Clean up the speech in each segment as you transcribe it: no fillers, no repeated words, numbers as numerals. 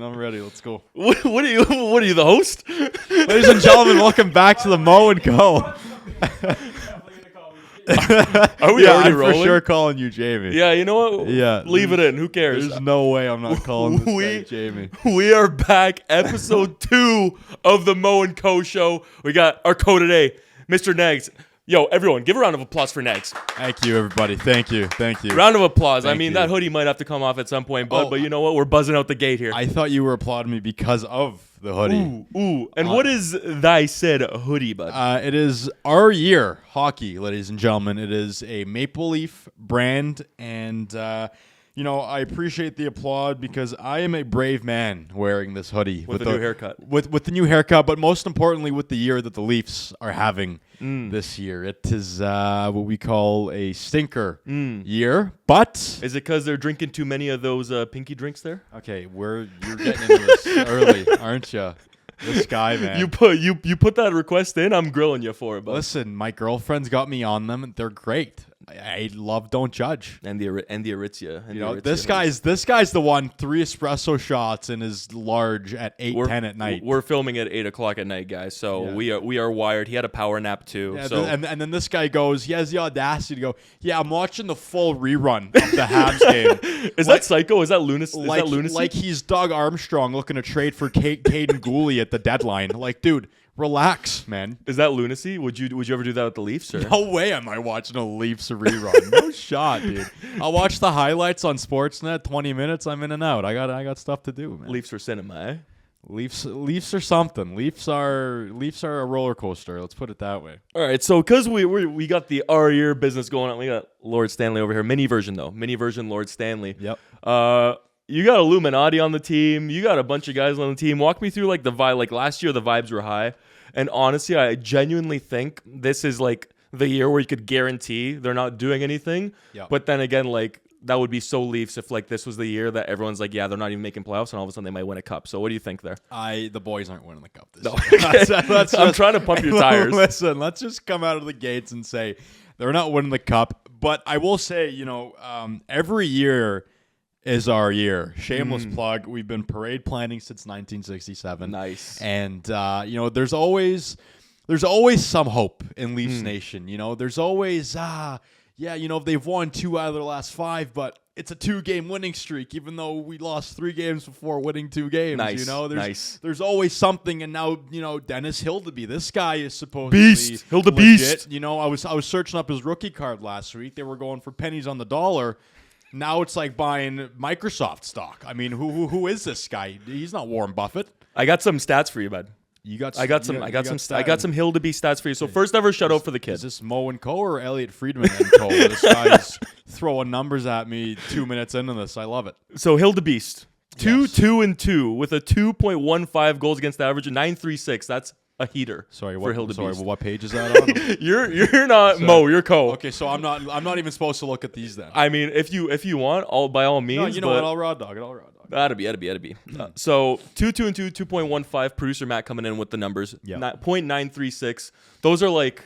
I'm ready. Let's go. What are you, the host? Ladies and gentlemen, welcome back to the Mo&Co. Are we already I'm rolling? for sure calling you Jamie. Yeah, you know what? Yeah. Leave it in. Who cares? There's no way I'm not calling this guy Jamie. We are back, episode 2 of the Mo&Co Show. We got our co today, Mr. Nags. Yo, everyone, give a round of applause for Nags. Thank you, everybody. Thank you. Round of applause. Thank I mean, you. that hoodie might have to come off at some point, but you know what? We're buzzing out the gate here. I thought you were applauding me because of the hoodie. Ooh. And what is thy said hoodie, bud? It is our year hockey, ladies and gentlemen. It is a Maple Leaf brand, and I appreciate the applaud because I am a brave man wearing this hoodie with a new haircut. With the new haircut, but most importantly, with the year that the Leafs are having this year. It is what we call a stinker year, but Is it because they're drinking too many of those pinky drinks there? okay, you're getting into this early, aren't you? This guy, man. You put that request in. I'm grilling you for it, bud. Listen, my girlfriend's got me on them, and they're great. I love Don't Judge. And the Aritzia. And You know, this guy's the one 3 espresso shots in his large at 8:10 at night. We're filming at 8 o'clock at night, guys. So Yeah. we are wired. He had a power nap too. Yeah, so and then this guy goes, he has the audacity to go, yeah, I'm watching the full rerun of the Habs game. is that psycho? Is that lunacy? Like, is that lunacy? like he's Doug Armstrong looking to trade for Caden Gooley at the deadline. Like, dude, relax, man. Is that lunacy? Would you ever do that with the Leafs? Or? No way am I watching a Leafs rerun. No shot, dude. I'll watch the highlights on Sportsnet. 20 minutes, I'm in and out. I got stuff to do, man. Leafs for cinema, eh? Leafs are something. Leafs are a roller coaster. Let's put it that way. All right, so because we got the our year business going on, we got Lord Stanley over here. Mini version Lord Stanley. Yep. You got Illuminati on the team. You got a bunch of guys on the team. Walk me through like the vibe. Like last year, the vibes were high, and honestly, I genuinely think this is like the year where you could guarantee they're not doing anything. Yep. But then again, like that would be so Leafs if like this was the year that everyone's like, yeah, they're not even making playoffs, and all of a sudden they might win a cup. So what do you think there? The boys aren't winning the cup this No. year. I'm trying to pump your tires. Listen, let's just come out of the gates and say they're not winning the cup. But I will say, every year is our year. Shameless plug. We've been parade planning since 1967. Nice. And there's always some hope in Leafs Nation. There's always they've won 2 out of their last 5, but it's a 2-game winning streak, even though we lost 3 games before winning 2 games. Nice. There's always something, and now Dennis Hildeby. This guy is supposed Beast. to be Hildebeest. legit. I was searching up his rookie card last week. They were going for pennies on the dollar. Now it's like buying Microsoft stock. I mean, who is this guy? He's not Warren Buffett. I got some stats for you, bud. I got some Hildeby stats for you. So first ever shutout for the kid. Is this Mo&Co or Elliot Friedman and Co? This guy's throwing numbers at me 2 minutes into this. I love it. So Hildebeest, Yes. 2-2 with a 2.15 goals against average, and 936. That's a heater. Sorry, for Hildebeest. Sorry, what page is that on? You're not Mo. You're Co. Okay, so I'm not even supposed to look at these then. I mean, if you want, by all means. No, you know what? I'll raw dog it. That'd be. So 2-2 2.15. Producer Matt coming in with the numbers. Yeah. 0.936. Those are like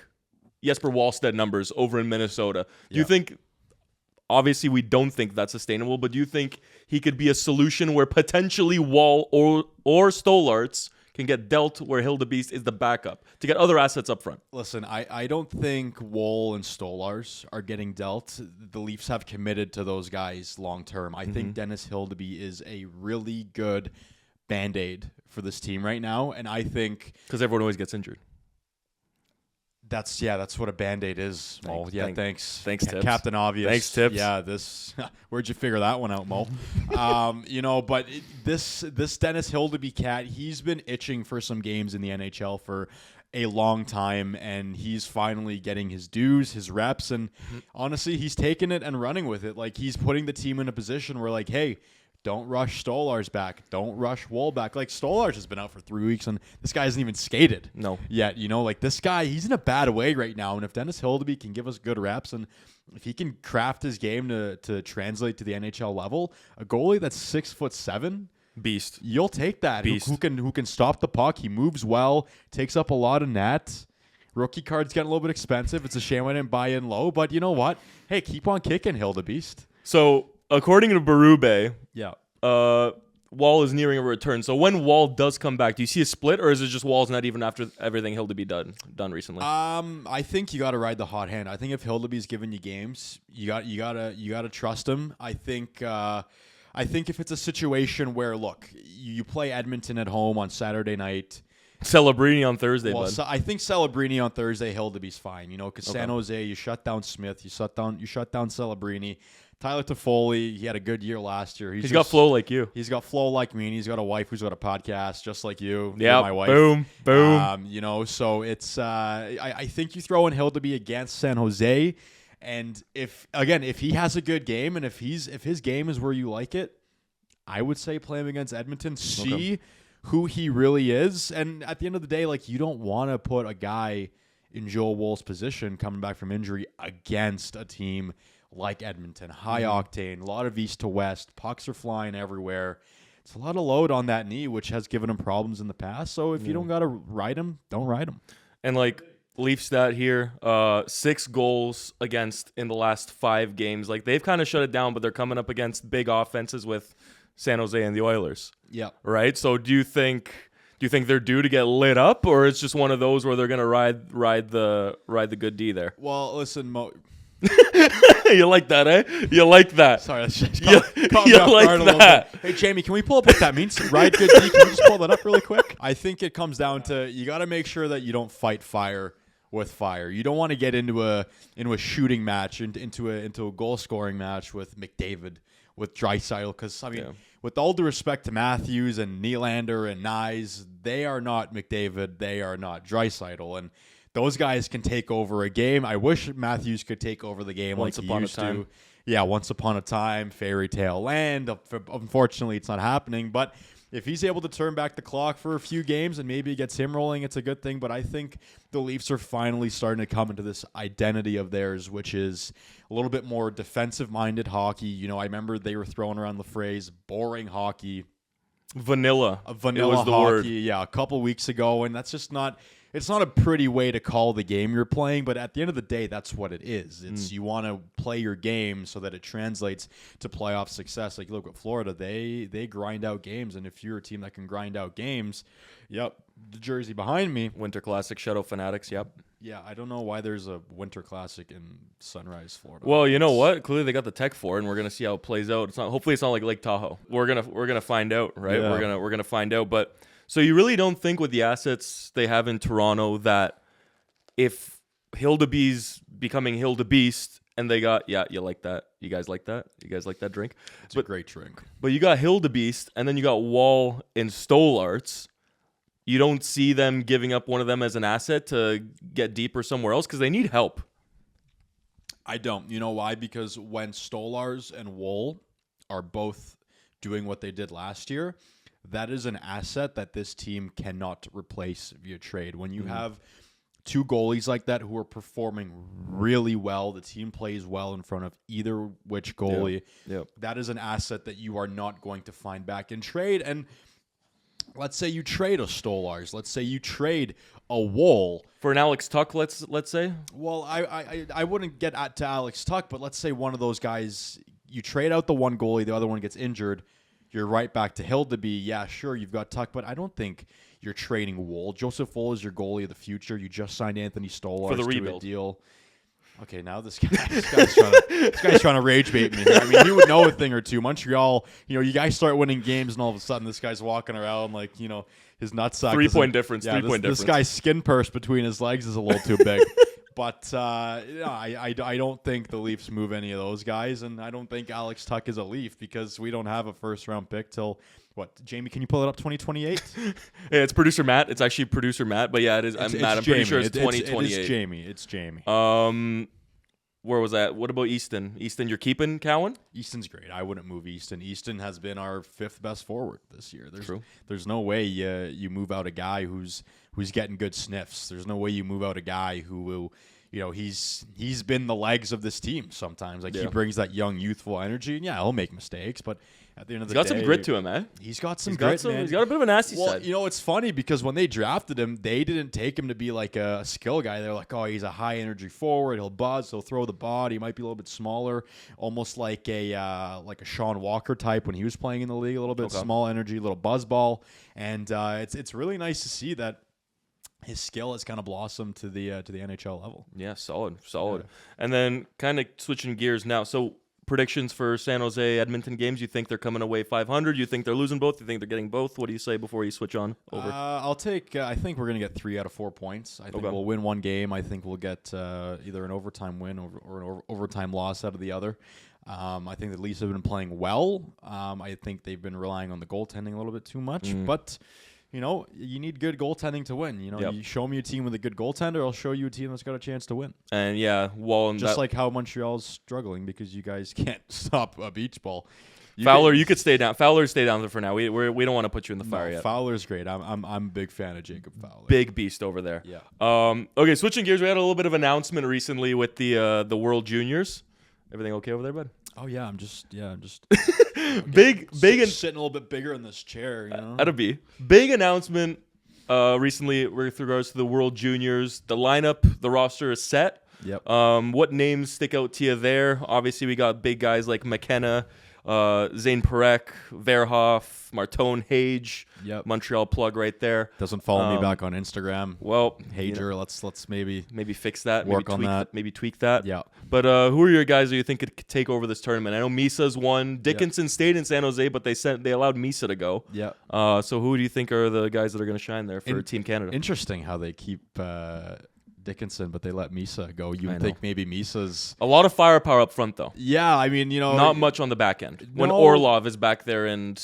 Jesper Wallstedt numbers over in Minnesota. Do you think? Obviously, we don't think that's sustainable, but do you think he could be a solution where potentially Wall or Stolarz can get dealt where Hildebeest is the backup to get other assets up front? Listen, I don't think Woll and Stolarz are getting dealt. The Leafs have committed to those guys long term. I think Dennis Hildeby is a really good Band-Aid for this team right now, and I think Because everyone always gets injured. that's what a Band-Aid is, Mo. Thanks. Thanks, Tips. Captain Obvious. Thanks, Tips. Yeah, where'd you figure that one out, Mo? But this Dennis Hildeby cat, he's been itching for some games in the NHL for a long time, and he's finally getting his dues, his reps, and honestly, he's taking it and running with it. Like, he's putting the team in a position where, like, hey, don't rush Stolarz back. Don't rush Woll back. Like, Stolarz has been out for 3 weeks, and this guy hasn't even skated yet. Like, this guy, he's in a bad way right now. And if Dennis Hildeby can give us good reps, and if he can craft his game to translate to the NHL level, a goalie that's 6'7", Beast. you'll take that. Beast. Who can stop the puck. He moves well, takes up a lot of net. Rookie card's getting a little bit expensive. It's a shame I didn't buy in low, but you know what? Hey, keep on kicking, Hildebeest. So, according to Berube, Yeah. Wall is nearing a return. So when Wall does come back, do you see a split, or is it just Wall's not even after everything Hildeby done recently? I think you got to ride the hot hand. I think if Hildeby's giving you games, you gotta trust him. I think if it's a situation where, look, you play Edmonton at home on Saturday night. Celebrini on Thursday, bud. I think Celebrini on Thursday, Hildeby's fine. Because San Jose, you shut down Smith, you shut down Celebrini. Tyler Toffoli, he had a good year last year. He's got flow like you. He's got flow like me, and he's got a wife who's got a podcast just like you. Yeah, my wife. Boom. So it's I think you throw in Hildeby against San Jose, and if he has a good game, and if his game is where you like it, I would say play him against Edmonton. See who he really is, and at the end of the day, like, you don't want to put a guy in Joel Wool's position coming back from injury against a team like Edmonton. High octane, a lot of east to west, pucks are flying everywhere. It's a lot of load on that knee, which has given him problems in the past. So if you don't got to ride him, don't ride him. And like Leaf stat here, 6 goals against in the last 5 games. Like, they've kind of shut it down, but they're coming up against big offenses with San Jose and the Oilers. Yeah. Right? So do you think they're due to get lit up, or it's just one of those where they're going to ride the good D there? Well, listen, Mo. You like that, eh? You like that. Sorry, that's just You like that. Hey, Jamie, can we pull up what that means? Ride good D. Can we just pull that up really quick? I think it comes down to, you got to make sure that you don't fight fire with fire. You don't want to get into a shooting match, into a goal scoring match with McDavid, with Draisaitl, because with all due respect to Matthews and Nylander and Nyes, they are not McDavid, they are not Draisaitl, and those guys can take over a game. I wish Matthews could take over the game Once like he upon a used time. to. Yeah, once upon a time, fairy tale land. Unfortunately, it's not happening. But if he's able to turn back the clock for a few games and maybe it gets him rolling, it's a good thing. But I think the Leafs are finally starting to come into this identity of theirs, which is a little bit more defensive-minded hockey. I remember they were throwing around the phrase boring hockey. Vanilla. Vanilla was the hockey, word. yeah, a couple weeks ago, and that's just not. It's not a pretty way to call the game you're playing, but at the end of the day, that's what it is. It's you want to play your game so that it translates to playoff success. Like, look at Florida, they grind out games, and if you're a team that can grind out games, yep, the jersey behind me. Winter Classic, Shadow Fanatics, yep. Yeah, I don't know why there's a Winter Classic in Sunrise, Florida. Well, you know what? Clearly they got the tech for it, and we're gonna see how it plays out. Hopefully it's not like Lake Tahoe. We're gonna find out, right? Yeah. We're gonna find out. But so you really don't think with the assets they have in Toronto that if Hildeby's becoming Hildebeest and they got you like that? You guys like that? You guys like that drink? It's a great drink. But you got Hildebeest and then you got Wall and Stolarz. You don't see them giving up one of them as an asset to get deeper somewhere else because they need help. I don't. You know why? Because when Stolarz and Woll are both doing what they did last year, that is an asset that this team cannot replace via trade. When you have two goalies like that who are performing really well, the team plays well in front of either which goalie, that is an asset that you are not going to find back in trade. And let's say you trade a Stolarz. Let's say you trade a Woll. For an Alex Tuck, let's say? Well, I wouldn't get to Alex Tuck, but let's say one of those guys, you trade out the one goalie, the other one gets injured, you're right back to Hildeby. Yeah, sure, you've got Tuck, but I don't think you're trading Woll. Joseph Woll is your goalie of the future. You just signed Anthony Stolarz for the to rebuild a deal. Okay, now this guy's trying to rage bait me here. I mean, he would know a thing or two. Montreal, you guys start winning games, and all of a sudden this guy's walking around like, his nutsack. 3-point difference. Yeah, 3-point difference. This guy's skin purse between his legs is a little too big. But I don't think the Leafs move any of those guys, and I don't think Alex Tuck is a Leaf because we don't have a first-round pick till, what, Jamie, can you pull it up, 2028? Yeah, it's producer Matt. It's actually producer Matt, but yeah, it is. I'm pretty sure it's 2028. It's Jamie. Where was that? What about Easton? Easton, you're keeping Cowan? Easton's great. I wouldn't move Easton. Easton has been our 5th best forward this year. True. There's no way you move out a guy who's getting good sniffs. There's no way you move out a guy who will, he's been the legs of this team sometimes. Like he brings that young, youthful energy, and he'll make mistakes, but at the end of the day, he's got some grit to him, man. He's got some grit, man. He's got a bit of a nasty side. It's funny because when they drafted him, they didn't take him to be like a skill guy. They're like, oh, he's a high energy forward. He'll buzz. He'll throw the body. He might be a little bit smaller, almost like a Sean Walker type when he was playing in the league. A little bit small energy, little buzz ball, and it's really nice to see that his skill has kind of blossomed to the NHL level. Yeah, solid. Yeah. And then kind of switching gears now. So predictions for San Jose Edmonton games. You think they're coming away 500? You think they're losing both? You think they're getting both? What do you say before you switch on over? I'll take. I think we're gonna get 3 out of 4 points. I think we'll win one game. I think we'll get either an overtime win or an overtime loss out of the other. I think the Leafs have been playing well. I think they've been relying on the goaltending a little bit too much, but. You need good goaltending to win. You show me a team with a good goaltender, I'll show you a team that's got a chance to win. And just like how Montreal's struggling because you guys can't stop a beach ball. You could stay down. Fowler, stay down there for now. We don't want to put you in the fire yet. Fowler's great. I'm a big fan of Jacob Fowler. Big beast over there. Yeah. Okay, switching gears. We had a little bit of announcement recently with the World Juniors. Everything okay over there, bud? Oh yeah, I'm just big and sitting a little bit bigger in this chair. That'd be big announcement recently with regards to the World Juniors. The lineup, the roster is set. Yep. What names stick out to you there? Obviously, we got big guys like McKenna, Zane Parekh, Verhoff, Martone, Hage. Yep. Montreal plug right there. Doesn't follow me back on Instagram. Well, Hager, let's maybe fix that. Work on that. Maybe tweak that. Yeah. But who are your guys that you think could take over this tournament? I know Misa's won. Dickinson stayed in San Jose, but they allowed Misa to go. Yeah. So who do you think are the guys that are going to shine there for Team Canada? Interesting how they keep Dickinson, but they let Misa go. You would think maybe Misa's a lot of firepower up front, though. Yeah, I mean, not much on the back end. When Orlov is back there and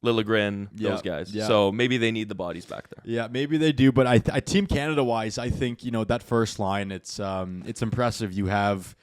Liljegren, those guys. Yeah. So maybe they need the bodies back there. Yeah, maybe they do. But I Team Canada wise, I think that first line, it's impressive. You have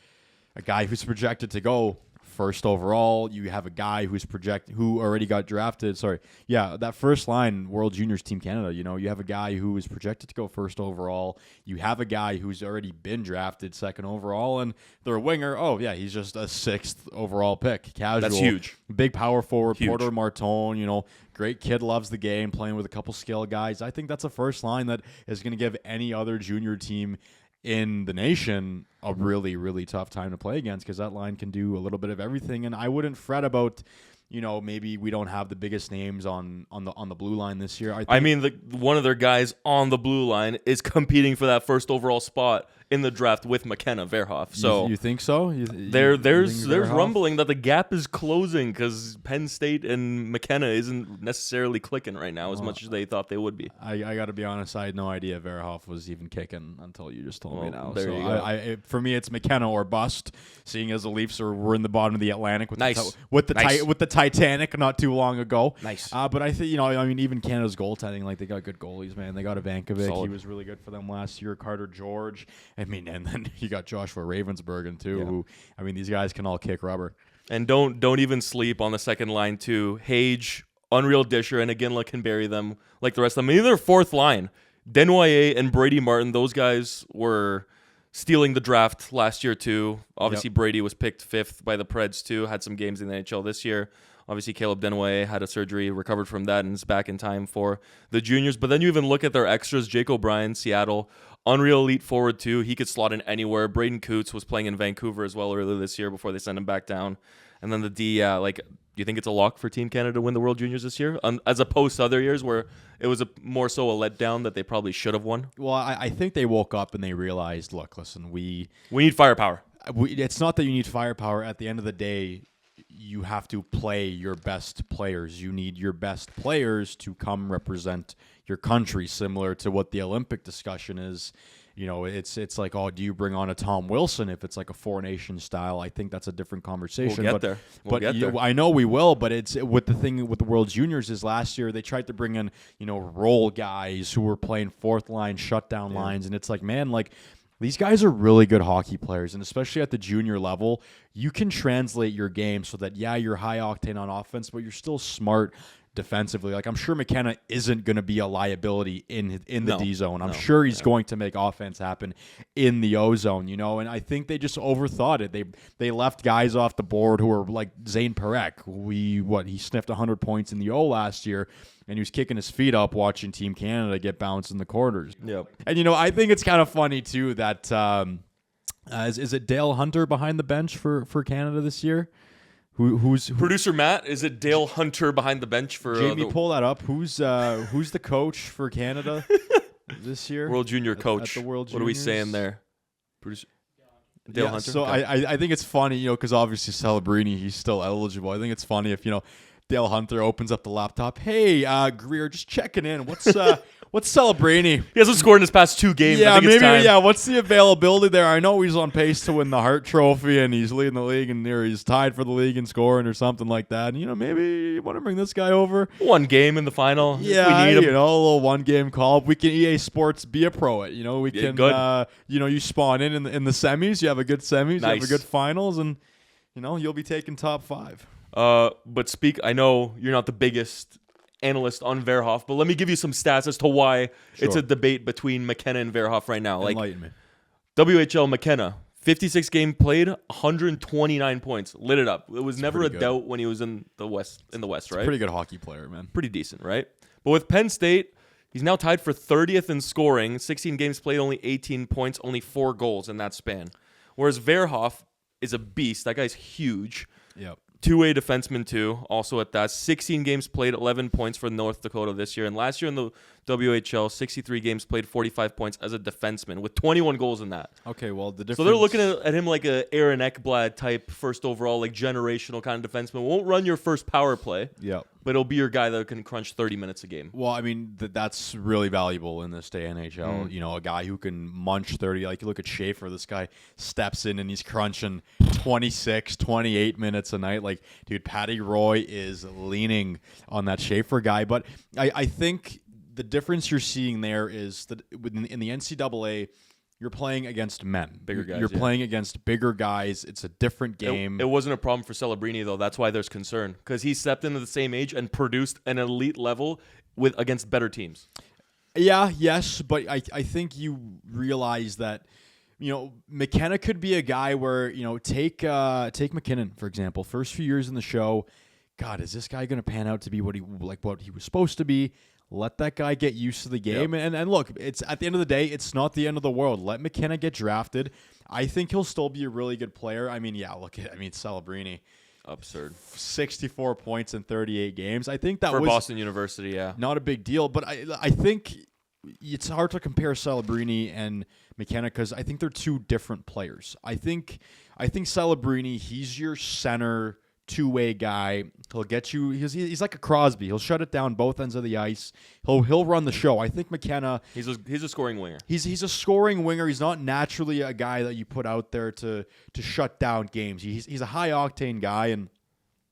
a guy who's projected to go first overall. You have a guy who already got drafted. Sorry. Yeah, that first line, World Juniors Team Canada, you have a guy who is projected to go first overall. You have a guy who's already been drafted second overall, and their winger, he's just a 6th overall pick. Casual. That's huge. Big power forward, Huge. Porter Martone, great kid, loves the game, playing with a couple skill guys. I think that's a first line that is going to give any other junior team in the nation a really, really tough time to play against because that line can do a little bit of everything. And I wouldn't fret about, maybe we don't have the biggest names on the blue line this year. One of their guys on the blue line is competing for that first overall spot in the draft with McKenna Verhoff. So you think so? There's rumbling that the gap is closing because Penn State and McKenna isn't necessarily clicking right now as much as they thought they would be. I got to be honest, I had no idea Verhoff was even kicking until you just told me now. There you go. For me, it's McKenna or bust. Seeing as the Leafs were in the bottom of the Atlantic with Nice. the Titanic not too long ago. Nice. But I think even Canada's goaltending, they got good goalies, man. They got Ivankovic. Solid. He was really good for them last year. Carter George. And then you got Joshua Ravensbergen too. Yeah. Who these guys can all kick rubber. And don't even sleep on the second line too. Hage, Unreal Disher, and Iginla can bury them like the rest of them. Either fourth line, Desnoyers and Brady Martin. Those guys were stealing the draft last year too. Obviously, Brady was picked 5th by the Preds too. Had some games in the NHL this year. Obviously, Caleb Desnoyers had a surgery, recovered from that, and is back in time for the juniors. But then you even look at their extras. Jake O'Brien, Seattle. Unreal elite forward too. He could slot in anywhere. Braden Coots was playing in Vancouver as well earlier this year before they sent him back down. And then the D, do you think it's a lock for Team Canada to win the World Juniors this year, as opposed to other years where it was more so a letdown that they probably should have won? Well, I think they woke up and they realized, look, listen, we need firepower. It's not that you need firepower. At the end of the day, you have to play your best players. You need your best players to come represent your country, similar to what the Olympic discussion is. It's like, do you bring on a Tom Wilson if it's like a Four Nations style? I think that's a different conversation. We'll get there. I know we will, but it's with the thing with the World Juniors is last year they tried to bring in, role guys who were playing fourth line, shutdown lines, and it's like, man, these guys are really good hockey players, and especially at the junior level, you can translate your game so that, you're high octane on offense, but you're still smart defensively. Like, I'm sure McKenna isn't going to be a liability in the No. D zone. I'm No. sure he's going to make offense happen in the O zone, you know. And I think they just overthought it. They left guys off the board who were like Zane Parekh. He sniffed 100 points in the O last year, and he was kicking his feet up watching Team Canada get bounced in the corners. Yep. And you know, I think it's kind of funny too that is it Dale Hunter behind the bench for Canada this year? Who's Producer Matt, is it Dale Hunter behind the bench for Jamie? Pull that up. Who's the coach for Canada this year? World Junior coach? At the World What are we Juniors? saying there? Producer Dale Hunter. So Okay. I think it's funny, you know, because obviously Celebrini, he's still eligible. I think it's funny if, you know, Dale Hunter opens up the laptop. Hey, Greer, just checking in. What's Celebrini? He hasn't scored in his past 2 games. Yeah, I think it's maybe. time. Yeah, what's the availability there? I know he's on pace to win the Hart Trophy, and he's leading the league, and he's tied for the league in scoring or something like that. And, you know, maybe you want to bring this guy over. 1 game in the final. If Yeah, we need him. you know, a little 1-game call. We can EA Sports be a pro it. You know, we Yeah, can. good. You know, you spawn in the semis. You have a good semis. You have a Nice. good finals, and you know you'll be taking top 5. But I know you're not the biggest analyst on Verhoff, but let me give you some stats as to why it's a debate between McKenna and Verhoff right now. Like, Enlighten me. WHL McKenna, 56 game played, 129 points, lit it up. It was never a pretty good. doubt when he was in the West, right? Pretty good hockey player, man. Pretty decent, right? But with Penn State, he's now tied for 30th in scoring, 16 games played, only 18 points, only 4 goals in that span. Whereas Verhoff is a beast. That guy's huge. Yep. 2-way defenseman too, also at that. 16 games played, 11 points for North Dakota this year. And last year in the WHL, 63 games played, 45 points as a defenseman with 21 goals in that. Okay, well, the difference. So they're looking at him like a Aaron Ekblad type first overall, like generational kind of defenseman. Won't run your first power play, Yep. but he'll be your guy that can crunch 30 minutes a game. Well, I mean, that's really valuable in this day and NHL. You know, a guy who can munch 30. Like, you look at Schaefer, this guy steps in and he's crunching 26, 28 minutes a night. Like, dude, Patty Roy is leaning on that Schaefer guy. But I think the difference you're seeing there is that in the NCAA, you're playing against men. Bigger guys, You're yeah. playing against bigger guys. It's a different game. It wasn't a problem for Celebrini, though. That's why there's concern. Because he stepped into the same age and produced an elite level against better teams. Yeah, yes, but I think you realize that, you know, McKenna could be a guy where, you know, take McKinnon, for example. First few years in the show, God, is this guy going to pan out to be what he was supposed to be? Let that guy get used to the game. Yep. And look, it's at the end of the day, it's not the end of the world. Let McKenna get drafted. I think he'll still be a really good player. I mean, yeah, Celebrini. Absurd. 64 points in 38 games. I think that For was Boston University, yeah. not a big deal, but I think it's hard to compare Celebrini and McKenna because I think they're 2 different players. I think Celebrini, he's your center 2-way guy. He'll get you. He's like a Crosby. He'll shut it down both ends of the ice. He'll run the show. I think McKenna. He's a scoring winger. He's a scoring winger. He's not naturally a guy that you put out there to shut down games. He's a high octane guy, and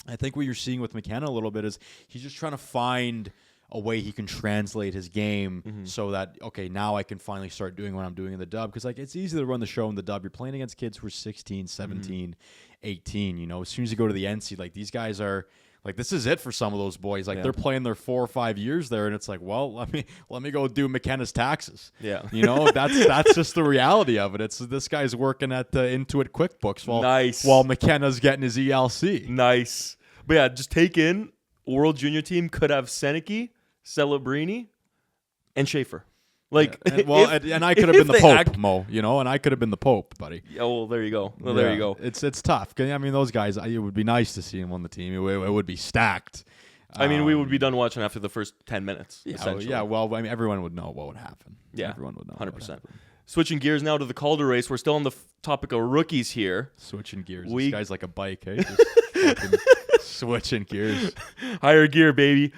I think what you're seeing with McKenna a little bit is he's just trying to find a way he can translate his game so that, okay, now I can finally start doing what I'm doing in the dub. Because, like, it's easy to run the show in the dub. You're playing against kids who are 16, 17, 18. You know, as soon as you go to the NC, like, these guys are, like, this is it for some of those boys. Like, they're playing their 4 or 5 years there, and it's like, well, let me go do McKenna's taxes. Yeah. You know, that's just the reality of it. It's this guy's working at Intuit QuickBooks while McKenna's getting his ELC. Nice. But, yeah, just take in World Junior team could have Seneke, Celebrini, and Schaefer. Like, and I could have been the Pope, Mo. You know, and I could have been the Pope, buddy. Yeah, well, there you go. There you go. It's tough. I mean, those guys. It would be nice to see them on the team. It would be stacked. I mean, we would be done watching after the first 10 minutes. Yeah. Well, I mean, everyone would know what would happen. Yeah, everyone would know. 100%. Switching gears now to the Calder race. We're still on the topic of rookies here. Switching gears. This guy's like a bike, hey? Just fucking switching gears. Higher gear, baby.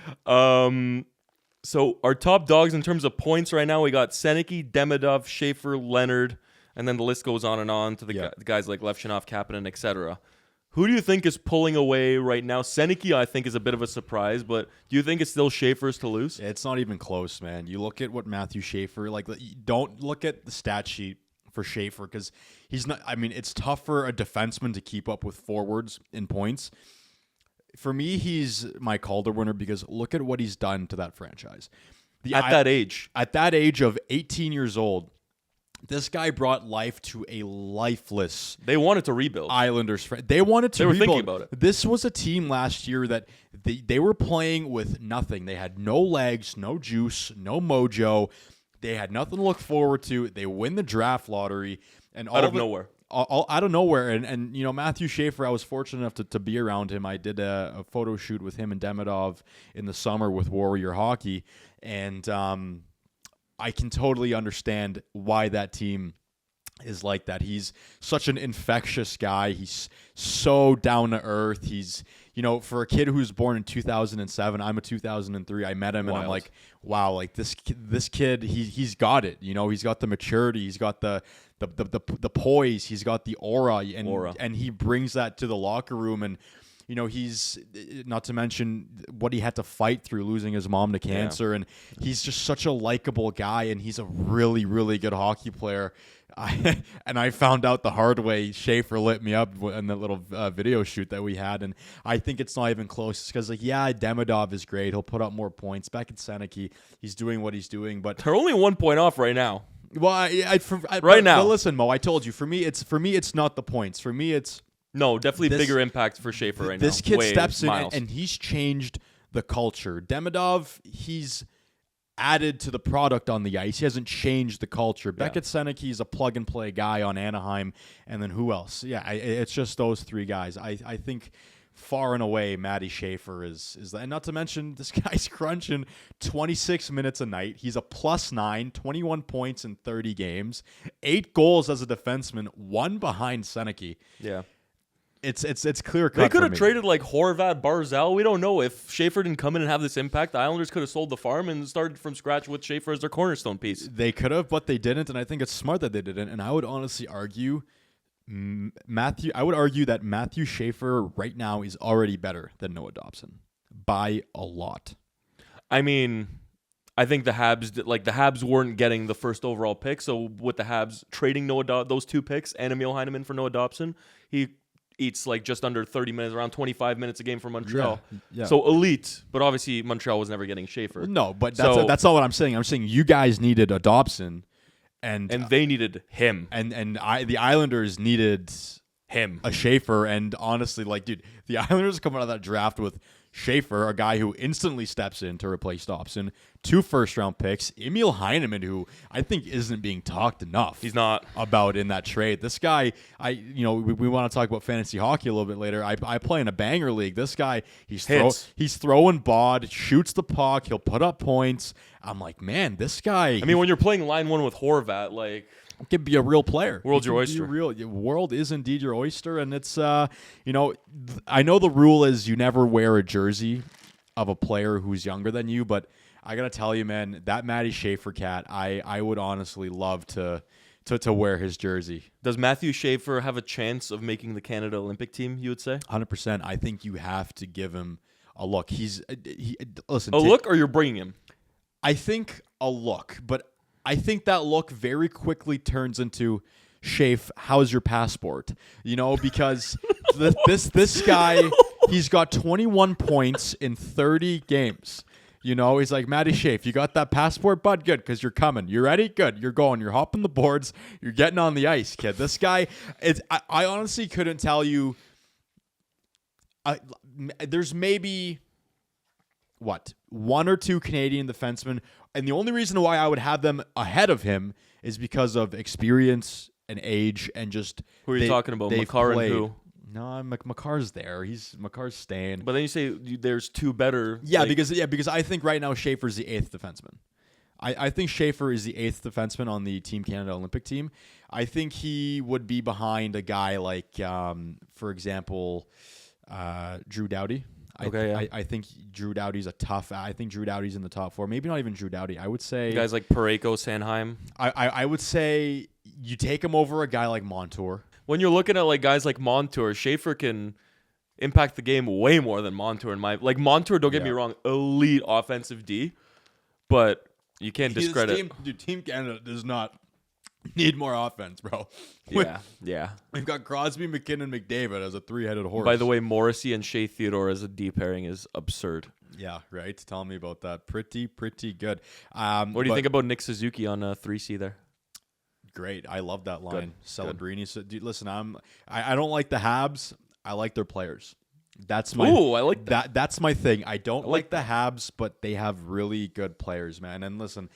So our top dogs in terms of points right now, we got Seneke, Demidov, Schaefer, Leonard, and then the list goes on and on to the guys like Levchinov, Kapanen, etc. Who do you think is pulling away right now? Seneke, I think, is a bit of a surprise, but do you think it's still Schaefer's to lose? It's not even close, man. You look at what Matthew Schaefer, don't look at the stat sheet for Schaefer because he's not. I mean, it's tough for a defenseman to keep up with forwards in points. For me, he's my Calder winner because look at what he's done to that franchise. That age. At that age of 18 years old, this guy brought life to a lifeless They wanted to rebuild. Islanders. They wanted to They were rebuild. thinking about it. This was a team last year that they were playing with nothing. They had no legs, no juice, no mojo. They had nothing to look forward to. They win the draft lottery. And Out of nowhere. All out of nowhere. And Matthew Schaefer, I was fortunate enough to be around him. I did a photo shoot with him and Demidov in the summer with Warrior Hockey. And I can totally understand why that team is like that. He's such an infectious guy. He's so down to earth. He's, for a kid who's born in 2007, I'm a 2003. I met him and I'm like, wow, like this kid, he's got it. He's got the maturity. He's got the poise. He's got the aura, and he brings that to the locker room. And he's, not to mention what he had to fight through losing his mom to cancer. And he's just such a likable guy, and he's a really, really good hockey player. I found out the hard way. Schaefer lit me up in that little video shoot that we had, and I think it's not even close. Because Demidov is great. He'll put up more points. Back at Seneca, he's doing what he's doing, but They're only 1 point off right now. Well, right now. But listen, Mo, I told you. For me, it's not the points. For me, it's no, definitely bigger impact for Schaefer right now. This kid steps in and he's changed the culture. Demidov, he's added to the product on the ice. He hasn't changed the culture. Beckett Seneca, he's a plug-and-play guy on Anaheim. And then who else? Yeah, it's just those three guys. I think far and away, Matty Schaefer is that. And not to mention, this guy's crunching 26 minutes a night. He's a +9, 21 points in 30 games, 8 goals as a defenseman, 1 behind Seneca. Yeah. It's clear cut. They could have traded like Horvat, Barzal. We don't know. If Schaefer didn't come in and have this impact, the Islanders could have sold the farm and started from scratch with Schaefer as their cornerstone piece. They could have, but they didn't, and I think it's smart that they didn't. And I would honestly argue, that Matthew Schaefer right now is already better than Noah Dobson by a lot. I mean, I think the Habs weren't getting the first overall pick, so with the Habs trading those 2 picks and Emil Heineman for Noah Dobson, he eats like just under 30 minutes, around 25 minutes a game for Montreal. Yeah. So elite, but obviously Montreal was never getting Schaefer. No, but that's not what I'm saying. I'm saying you guys needed a Dobson, and they needed him, and the Islanders needed him, a Schaefer. And honestly, dude, the Islanders come out of that draft with Schaefer, a guy who instantly steps in to replace Dobson, 2 first-round picks, Emil Heineman, who I think isn't being talked enough. He's not about in that trade. This guy, we want to talk about fantasy hockey a little bit later. I play in a banger league. This guy, he's throwing bod, shoots the puck, he'll put up points. I'm like, man, this guy. I mean, when you're playing line 1 with Horvat, like, can be a real player. World's your oyster. World is indeed your oyster, and it's I know the rule is you never wear a jersey of a player who's younger than you, but I gotta tell you, man, that Matty Schaefer cat, I would honestly love to wear his jersey. Does Matthew Schaefer have a chance of making the Canada Olympic team? You would say 100%. I think you have to give him a look. Listen. Look, or you're bringing him? I think a look, but I think that look very quickly turns into, Schaefer, how's your passport? Because this guy, he's got 21 points in 30 games. He's like, Matty Schaefer, you got that passport, bud? Good, because you're coming. You ready? Good. You're going. You're hopping the boards. You're getting on the ice, kid. This guy, I honestly couldn't tell you. There's maybe, 1 or 2 Canadian defensemen. And the only reason why I would have them ahead of him is because of experience and age and just. Who are you talking about? Makar and who? No, Makar's there. Makar's staying. But then you say there's 2 better. Yeah, because I think right now Schaefer's the 8th defenseman. I think Schaefer is the 8th defenseman on the Team Canada Olympic team. I think he would be behind a guy like, for example, Drew Doughty. I think Drew Doughty's I think Drew Doughty's in the top 4. Maybe not even Drew Doughty. I would say guys like Parayko, Sanheim. I would say you take him over a guy like Montour. When you're looking at like guys like Montour, Schaefer can impact the game way more than Montour. Montour, don't get me wrong, elite offensive D, but you can't discredit. Team Canada does not Need more offense, bro. Yeah. We've got Crosby, McKinnon, McDavid as a three-headed horse. By the way, Morrissey and Shea Theodore as a D pairing is absurd. Yeah, right. Tell me about that. Pretty good. What do you think about Nick Suzuki on 3C there? Great. I love that line. Good. Celebrini. So, dude, listen, I don't like the Habs. I like their players. That's my. Ooh, I like that. That's my thing. I don't like the that. Habs, but they have really good players, man. And listen,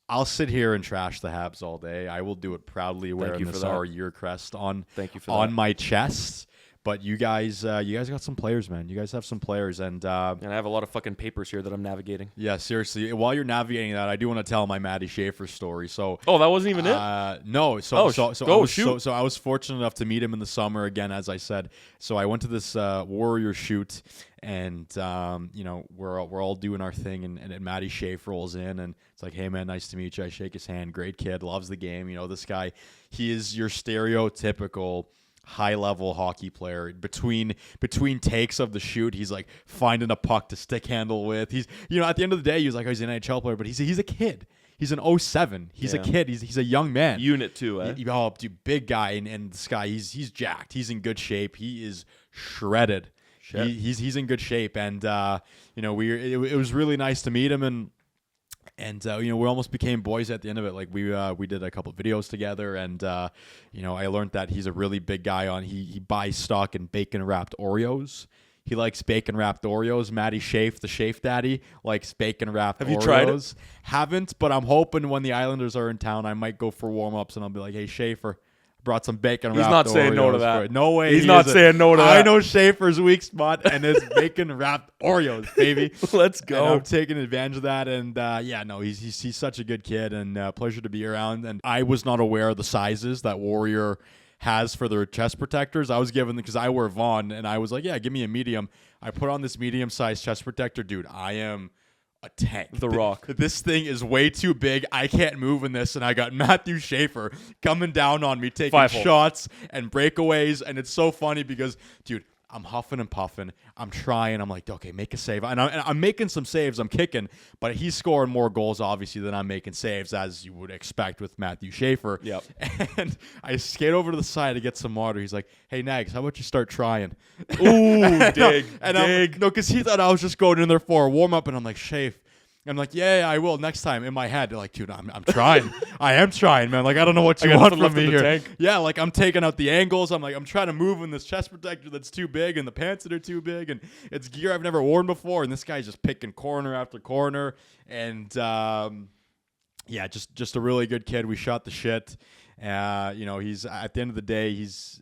I'll sit here and trash the Habs all day. I will do it proudly wearing you this for that. our year crest on my chest. But you guys got some players, man. You guys have some players, and I have a lot of fucking papers here that I'm navigating. Yeah, seriously. While you're navigating that, I do want to tell my Maddie Schaefer story. So, that wasn't even it. No. Shoot. I was fortunate enough to meet him in the summer again, as I said. So I went to this Warrior shoot, and we're all doing our thing, and Maddie Schaefer rolls in, and it's like, hey man, nice to meet you. I shake his hand. Great kid, loves the game. You know, this guy, he is your stereotypical high-level hockey player. Between takes of the shoot, he's like finding a puck to stick handle with. He's, at the end of the day, he was like, oh, he's an NHL player, but he's a kid. He's an 07. He's a kid. He's a young man. Unit too, eh? Dude, big guy, and this guy, he's jacked. He's in good shape. He is shredded. He's in good shape, and it was really nice to meet him, and we almost became boys at the end of it. Like we did a couple of videos together, and I learned that he's a really big guy he buys stock in bacon wrapped Oreos. He likes bacon wrapped Oreos. Matty Schaaf, the Schaaf daddy, likes bacon wrapped Oreos. Have you tried it? Haven't, but I'm hoping when the Islanders are in town, I might go for warm ups, and I'll be like, hey Schaefer, brought some bacon wrapped Oreos. He's not saying no to that. No way. He's not saying no to that. I know Schaefer's weak spot, and it's bacon wrapped Oreos, baby. Let's go. And I'm taking advantage of that, and he's such a good kid, and pleasure to be around. And I was not aware of the sizes that Warrior has for their chest protectors. I was given, because I wear Vaughn, and I was like, yeah, give me a medium. I put on this medium-sized chest protector. Dude, I am a tank. The Rock. This thing is way too big. I can't move in this, and I got Matthew Schaefer coming down on me, taking shots and breakaways, and it's so funny because, dude, I'm huffing and puffing. I'm trying. I'm like, okay, make a save. And I'm making some saves. I'm kicking, but he's scoring more goals, obviously, than I'm making saves, as you would expect with Matthew Schaefer. Yep. And I skate over to the side to get some water. He's like, hey, Nags, how about you start trying? Ooh, dig. Because he thought I was just going in there for a warm-up, and I'm like, Schaefer. I'm like, yeah, I will next time. In my head, like, dude, I'm trying. I am trying, man. Like, I don't know what you want from me here. Tank. Yeah, like, I'm taking out the angles. I'm like, I'm trying to move in this chest protector that's too big and the pants that are too big, and it's gear I've never worn before. And this guy's just picking corner after corner. And just a really good kid. We shot the shit. He's at the end of the day, he's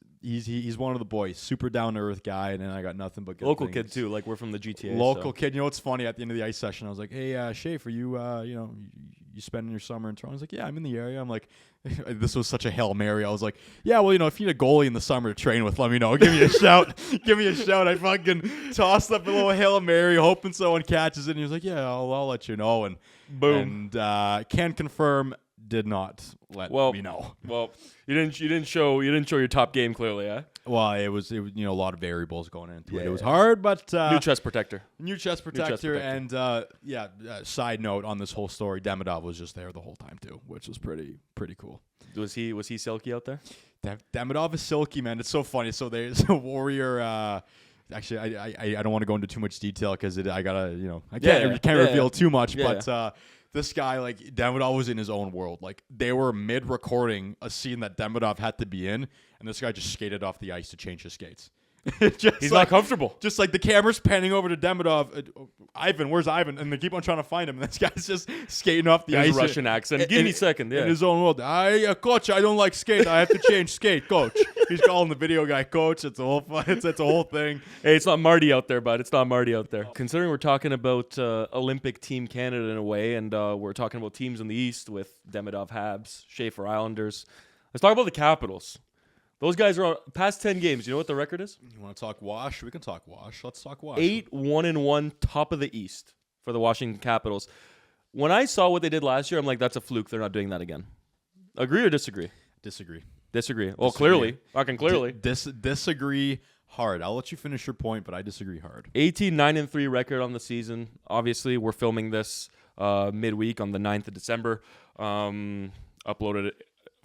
one of the boys, super down to earth guy, and then I got nothing but good local things. kid too. Like, we're from the GTA. Local kid. You know what's funny? At the end of the ice session, I was like, "Hey, Schaefer, you spending your summer in Toronto?" I was like, "Yeah, I'm in the area." I'm like, this was such a Hail Mary. I was like, "Yeah, well, if you need a goalie in the summer to train with, let me know. Give me a shout. Give me a shout." I fucking tossed up a little Hail Mary, hoping someone catches it. And he was like, "Yeah, I'll let you know." And boom. And can confirm, did not let me know. Well, you didn't show your top game clearly, eh? Well, it was a lot of variables going into it. It was hard, but new chest protector. And side note on this whole story, Demidov was just there the whole time too, which was pretty cool. Was he silky out there? Demidov is silky, man. It's so funny. So there's a Warrior. Actually, I don't want to go into too much detail because I can't reveal too much, but. This guy, like, Demidov was in his own world. Like, they were mid-recording a scene that Demidov had to be in, and this guy just skated off the ice to change his skates. He's not comfortable. Just like the camera's panning over to Demidov. Ivan, where's Ivan? And they keep on trying to find him. And this guy's just skating off the ice. Russian accent. Give me a second. Yeah. In his own world. Coach, I don't like skate. I have to change skate, coach. He's calling the video guy coach. It's a whole thing. Hey, it's not Marty out there, bud. It's not Marty out there. Considering we're talking about Olympic Team Canada in a way, and we're talking about teams in the East with Demidov Habs, Schaefer Islanders. Let's talk about the Capitals. Those guys are on past 10 games. You know what the record is? You want to talk Wash? We can talk Wash. Let's talk Wash. 8-1-1, top of the East for the Washington Capitals. When I saw what they did last year, I'm like, that's a fluke. They're not doing that again. Agree or disagree? Disagree. Well, clearly. Fucking clearly. Disagree hard. I'll let you finish your point, but I disagree hard. 18-9-3 record on the season. Obviously, we're filming this midweek on the 9th of December. Uploaded it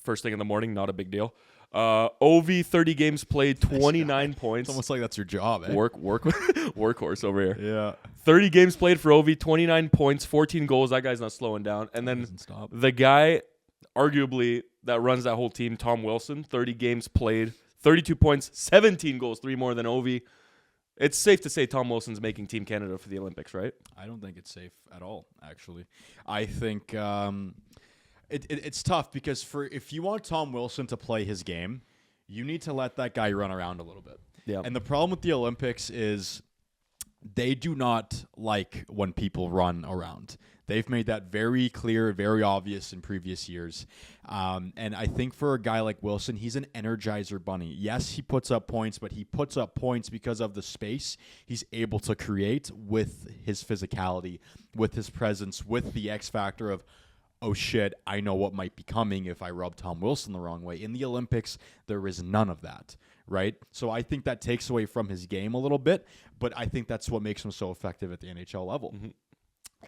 first thing in the morning, not a big deal. Ovi, 30 games played, 29 points. It's almost like that's your job, eh? Workhorse over here. Yeah. 30 games played for Ovi, 29 points, 14 goals. That guy's not slowing down. And then Doesn't stop. the guy, arguably, that runs that whole team, Tom Wilson, 30 games played, 32 points, 17 goals, 3 more than Ovi. It's safe to say Tom Wilson's making Team Canada for the Olympics, right? I don't think it's safe at all, actually. I think it's tough because if you want Tom Wilson to play his game, you need to let that guy run around a little bit. Yeah. And the problem with the Olympics is they do not like when people run around. They've made that very clear, very obvious in previous years. And I think for a guy like Wilson, he's an energizer bunny. Yes, he puts up points, but he puts up points because of the space he's able to create with his physicality, with his presence, with the X factor of, oh shit, I know what might be coming if I rub Tom Wilson the wrong way. In the Olympics, there is none of that, right? So I think that takes away from his game a little bit, but I think that's what makes him so effective at the NHL level. Mm-hmm.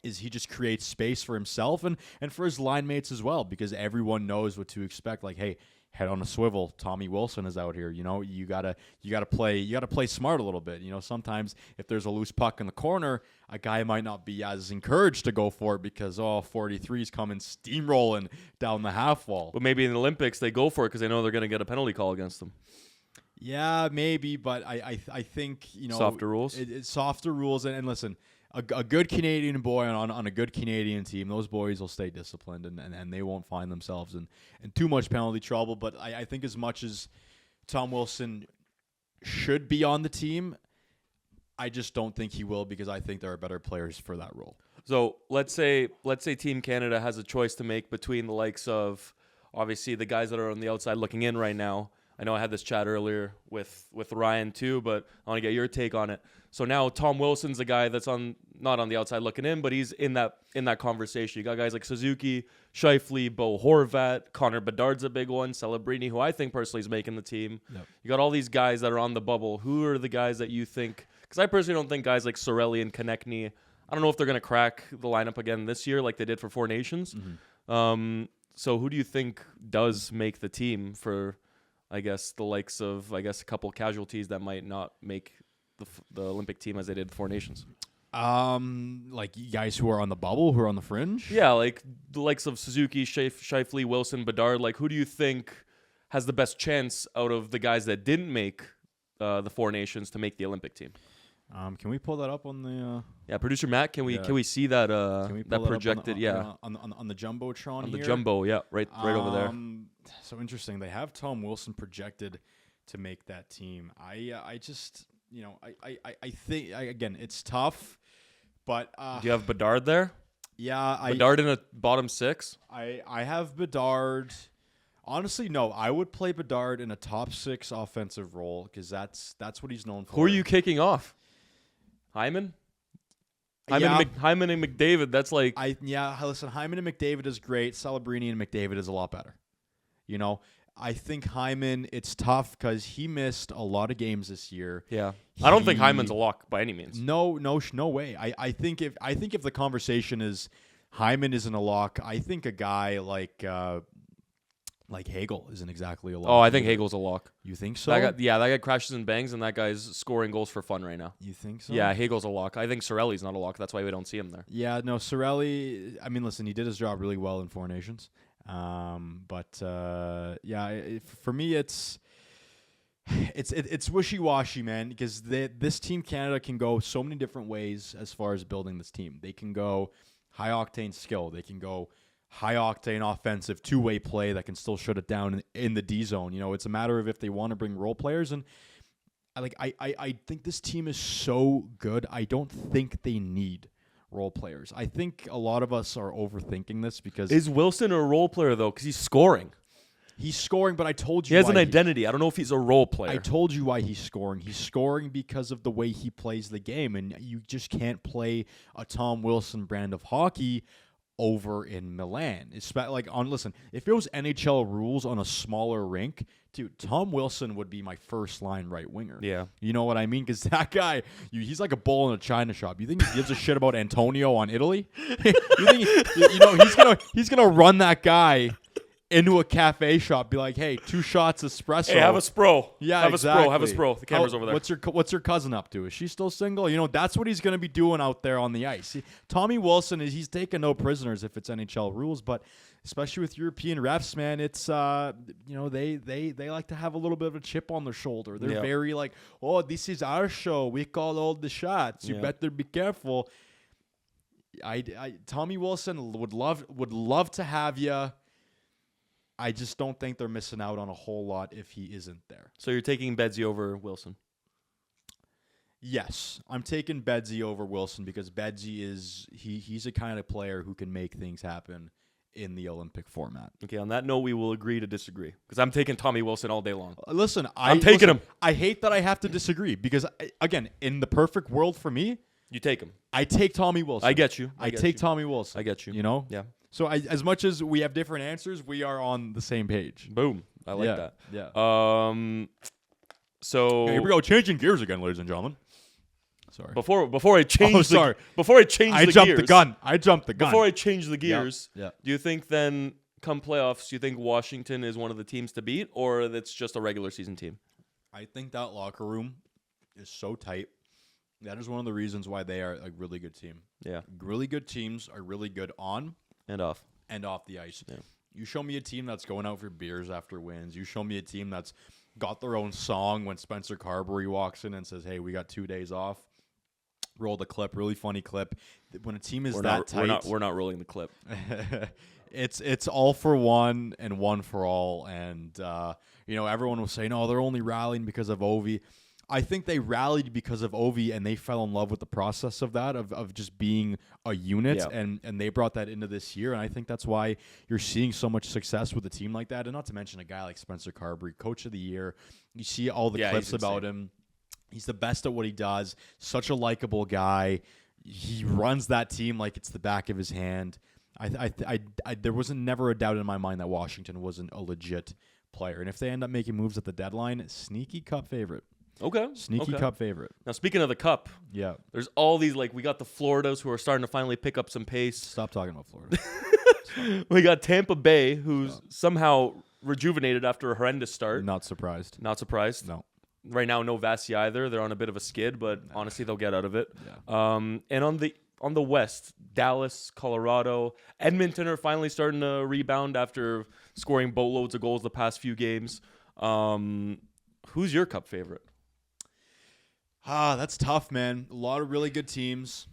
Is he just creates space for himself and for his line mates as well, because everyone knows what to expect. Like, hey, head on a swivel. Tommy Wilson is out here. You know, you gotta play smart a little bit. You know, sometimes if there's a loose puck in the corner, a guy might not be as encouraged to go for it because 43's coming steamrolling down the half wall. But maybe in the Olympics they go for it because they know they're going to get a penalty call against them. Yeah, maybe, but I think, you know, softer rules. It's softer rules, and listen. A good Canadian boy on a good Canadian team, those boys will stay disciplined and they won't find themselves in too much penalty trouble. But I think as much as Tom Wilson should be on the team, I just don't think he will, because I think there are better players for that role. So let's say Team Canada has a choice to make between the likes of, obviously, the guys that are on the outside looking in right now. I know I had this chat earlier with Ryan too, but I want to get your take on it. So now Tom Wilson's the guy that's not on the outside looking in, but he's in that conversation. You got guys like Suzuki, Scheifele, Bo Horvat, Connor Bedard's a big one, Celebrini, who I think personally is making the team. Yep. You got all these guys that are on the bubble. Who are the guys that you think? Because I personally don't think guys like Sorelli and Konechny, I don't know if they're going to crack the lineup again this year like they did for Four Nations. Mm-hmm. So who do you think does make the team for, I guess, the likes of, a couple casualties that might not make the Olympic team as they did Four Nations? Like guys who are on the bubble, who are on the fringe? Yeah, like the likes of Suzuki, Scheifele, Wilson, Bedard. Like, who do you think has the best chance out of the guys that didn't make the Four Nations to make the Olympic team? Can we pull that up on the? Yeah, producer Matt, can we see that that projected? On the jumbotron. On here? the jumbo, yeah, right over there. So interesting. They have Tom Wilson projected to make that team. I just, you know, I think again it's tough, but do you have Bedard there? Yeah, Bedard in a bottom six. I have Bedard. Honestly, no. I would play Bedard in a top six offensive role because that's what he's known for. Who are you kicking off? Hyman and McDavid. That's like listen, Hyman and McDavid is great. Celebrini and McDavid is a lot better. You know, I think Hyman, it's tough because he missed a lot of games this year. Yeah, I don't think Hyman's a lock by any means. No way. I think if the conversation is Hyman isn't a lock, I think a guy like Hagel isn't exactly a lock. Oh, I think Hagel's a lock. You think so? That guy crashes and bangs, and that guy's scoring goals for fun right now. You think so? Yeah, Hagel's a lock. I think Sorelli's not a lock. That's why we don't see him there. Yeah, no, Sorelli, I mean, listen, he did his job really well in Four Nations. For me, it's wishy-washy, man, because this Team Canada can go so many different ways as far as building this team. They can go high-octane skill. They can go high-octane offensive two-way play that can still shut it down in the D zone. You know, it's a matter of if they want to bring role players. And I think this team is so good. I don't think they need role players. I think a lot of us are overthinking this because... Is Wilson a role player, though? Because he's scoring. He's scoring, but I told you he has an identity. I don't know if he's a role player. I told you why he's scoring. He's scoring because of the way he plays the game, and you just can't play a Tom Wilson brand of hockey over in Milan. It's listen, if it was NHL rules on a smaller rink, dude, Tom Wilson would be my first line right winger. Yeah. You know what I mean? Because that guy, he's like a bull in a china shop. You think he gives a shit about Antonio on Italy? You think he's gonna run that guy into a cafe shop, be like, hey, 2 shots espresso. Hey, have a spro. Yeah, have exactly. a spro. The camera's over there. What's your cousin up to? Is she still single? You know, that's what he's going to be doing out there on the ice. See, Tommy Wilson he's taking no prisoners if it's NHL rules, but especially with European refs, man, it's you know, they like to have a little bit of a chip on their shoulder. They're very like, oh, this is our show. We call all the shots. You better be careful. Tommy Wilson would love to have you. I just don't think they're missing out on a whole lot if he isn't there. So you're taking Bedsy over Wilson? Yes, I'm taking Bedsy over Wilson because Bedsy he's a kind of player who can make things happen in the Olympic format. Okay, on that note, we will agree to disagree because I'm taking Tommy Wilson all day long. Listen, I'm taking him. I hate that I have to disagree because, again, in the perfect world for me, you take him. I take Tommy Wilson. I get you. I take Tommy Wilson. I get you. You know? Yeah. So as much as we have different answers, we are on the same page. Boom. I like that. Yeah. So here we go, changing gears again, ladies and gentlemen. Sorry. Before I change I jumped the gun. Before I change the gears, yeah. Do you think then come playoffs, do you think Washington is one of the teams to beat or that's just a regular season team? I think that locker room is so tight. That is one of the reasons why they are a really good team. Yeah. Really good teams are really good on and off the ice. Yeah. You show me a team that's going out for beers after wins. You show me a team that's got their own song when Spencer Carberry walks in and says, hey, we got 2 days off. Roll the clip, really funny clip. When a team is tight, we're not rolling the clip. it's all for one and one for all. And you know, everyone was saying, "Oh, they're only rallying because of Ovi." I think they rallied because of Ovi, and they fell in love with the process of that, of just being a unit, and they brought that into this year. And I think that's why you're seeing so much success with a team like that. And not to mention a guy like Spencer Carberry, Coach of the Year. You see all the clips about him. He's the best at what he does. Such a likable guy. He runs that team like it's the back of his hand. There wasn't never a doubt in my mind that Washington wasn't a legit player. And if they end up making moves at the deadline, sneaky cup favorite. Okay. Sneaky cup favorite. Now, speaking of the cup, yeah, there's all these, like, we got the Floridas who are starting to finally pick up some pace. Stop talking about Florida. We got Tampa Bay, who's somehow rejuvenated after a horrendous start. Not surprised. Not surprised? No. Right now, no Vasi either. They're on a bit of a skid, but honestly, they'll get out of it. Yeah. And on the West, Dallas, Colorado, Edmonton are finally starting to rebound after scoring boatloads of goals the past few games. Who's your cup favorite? That's tough, man. A lot of really good teams.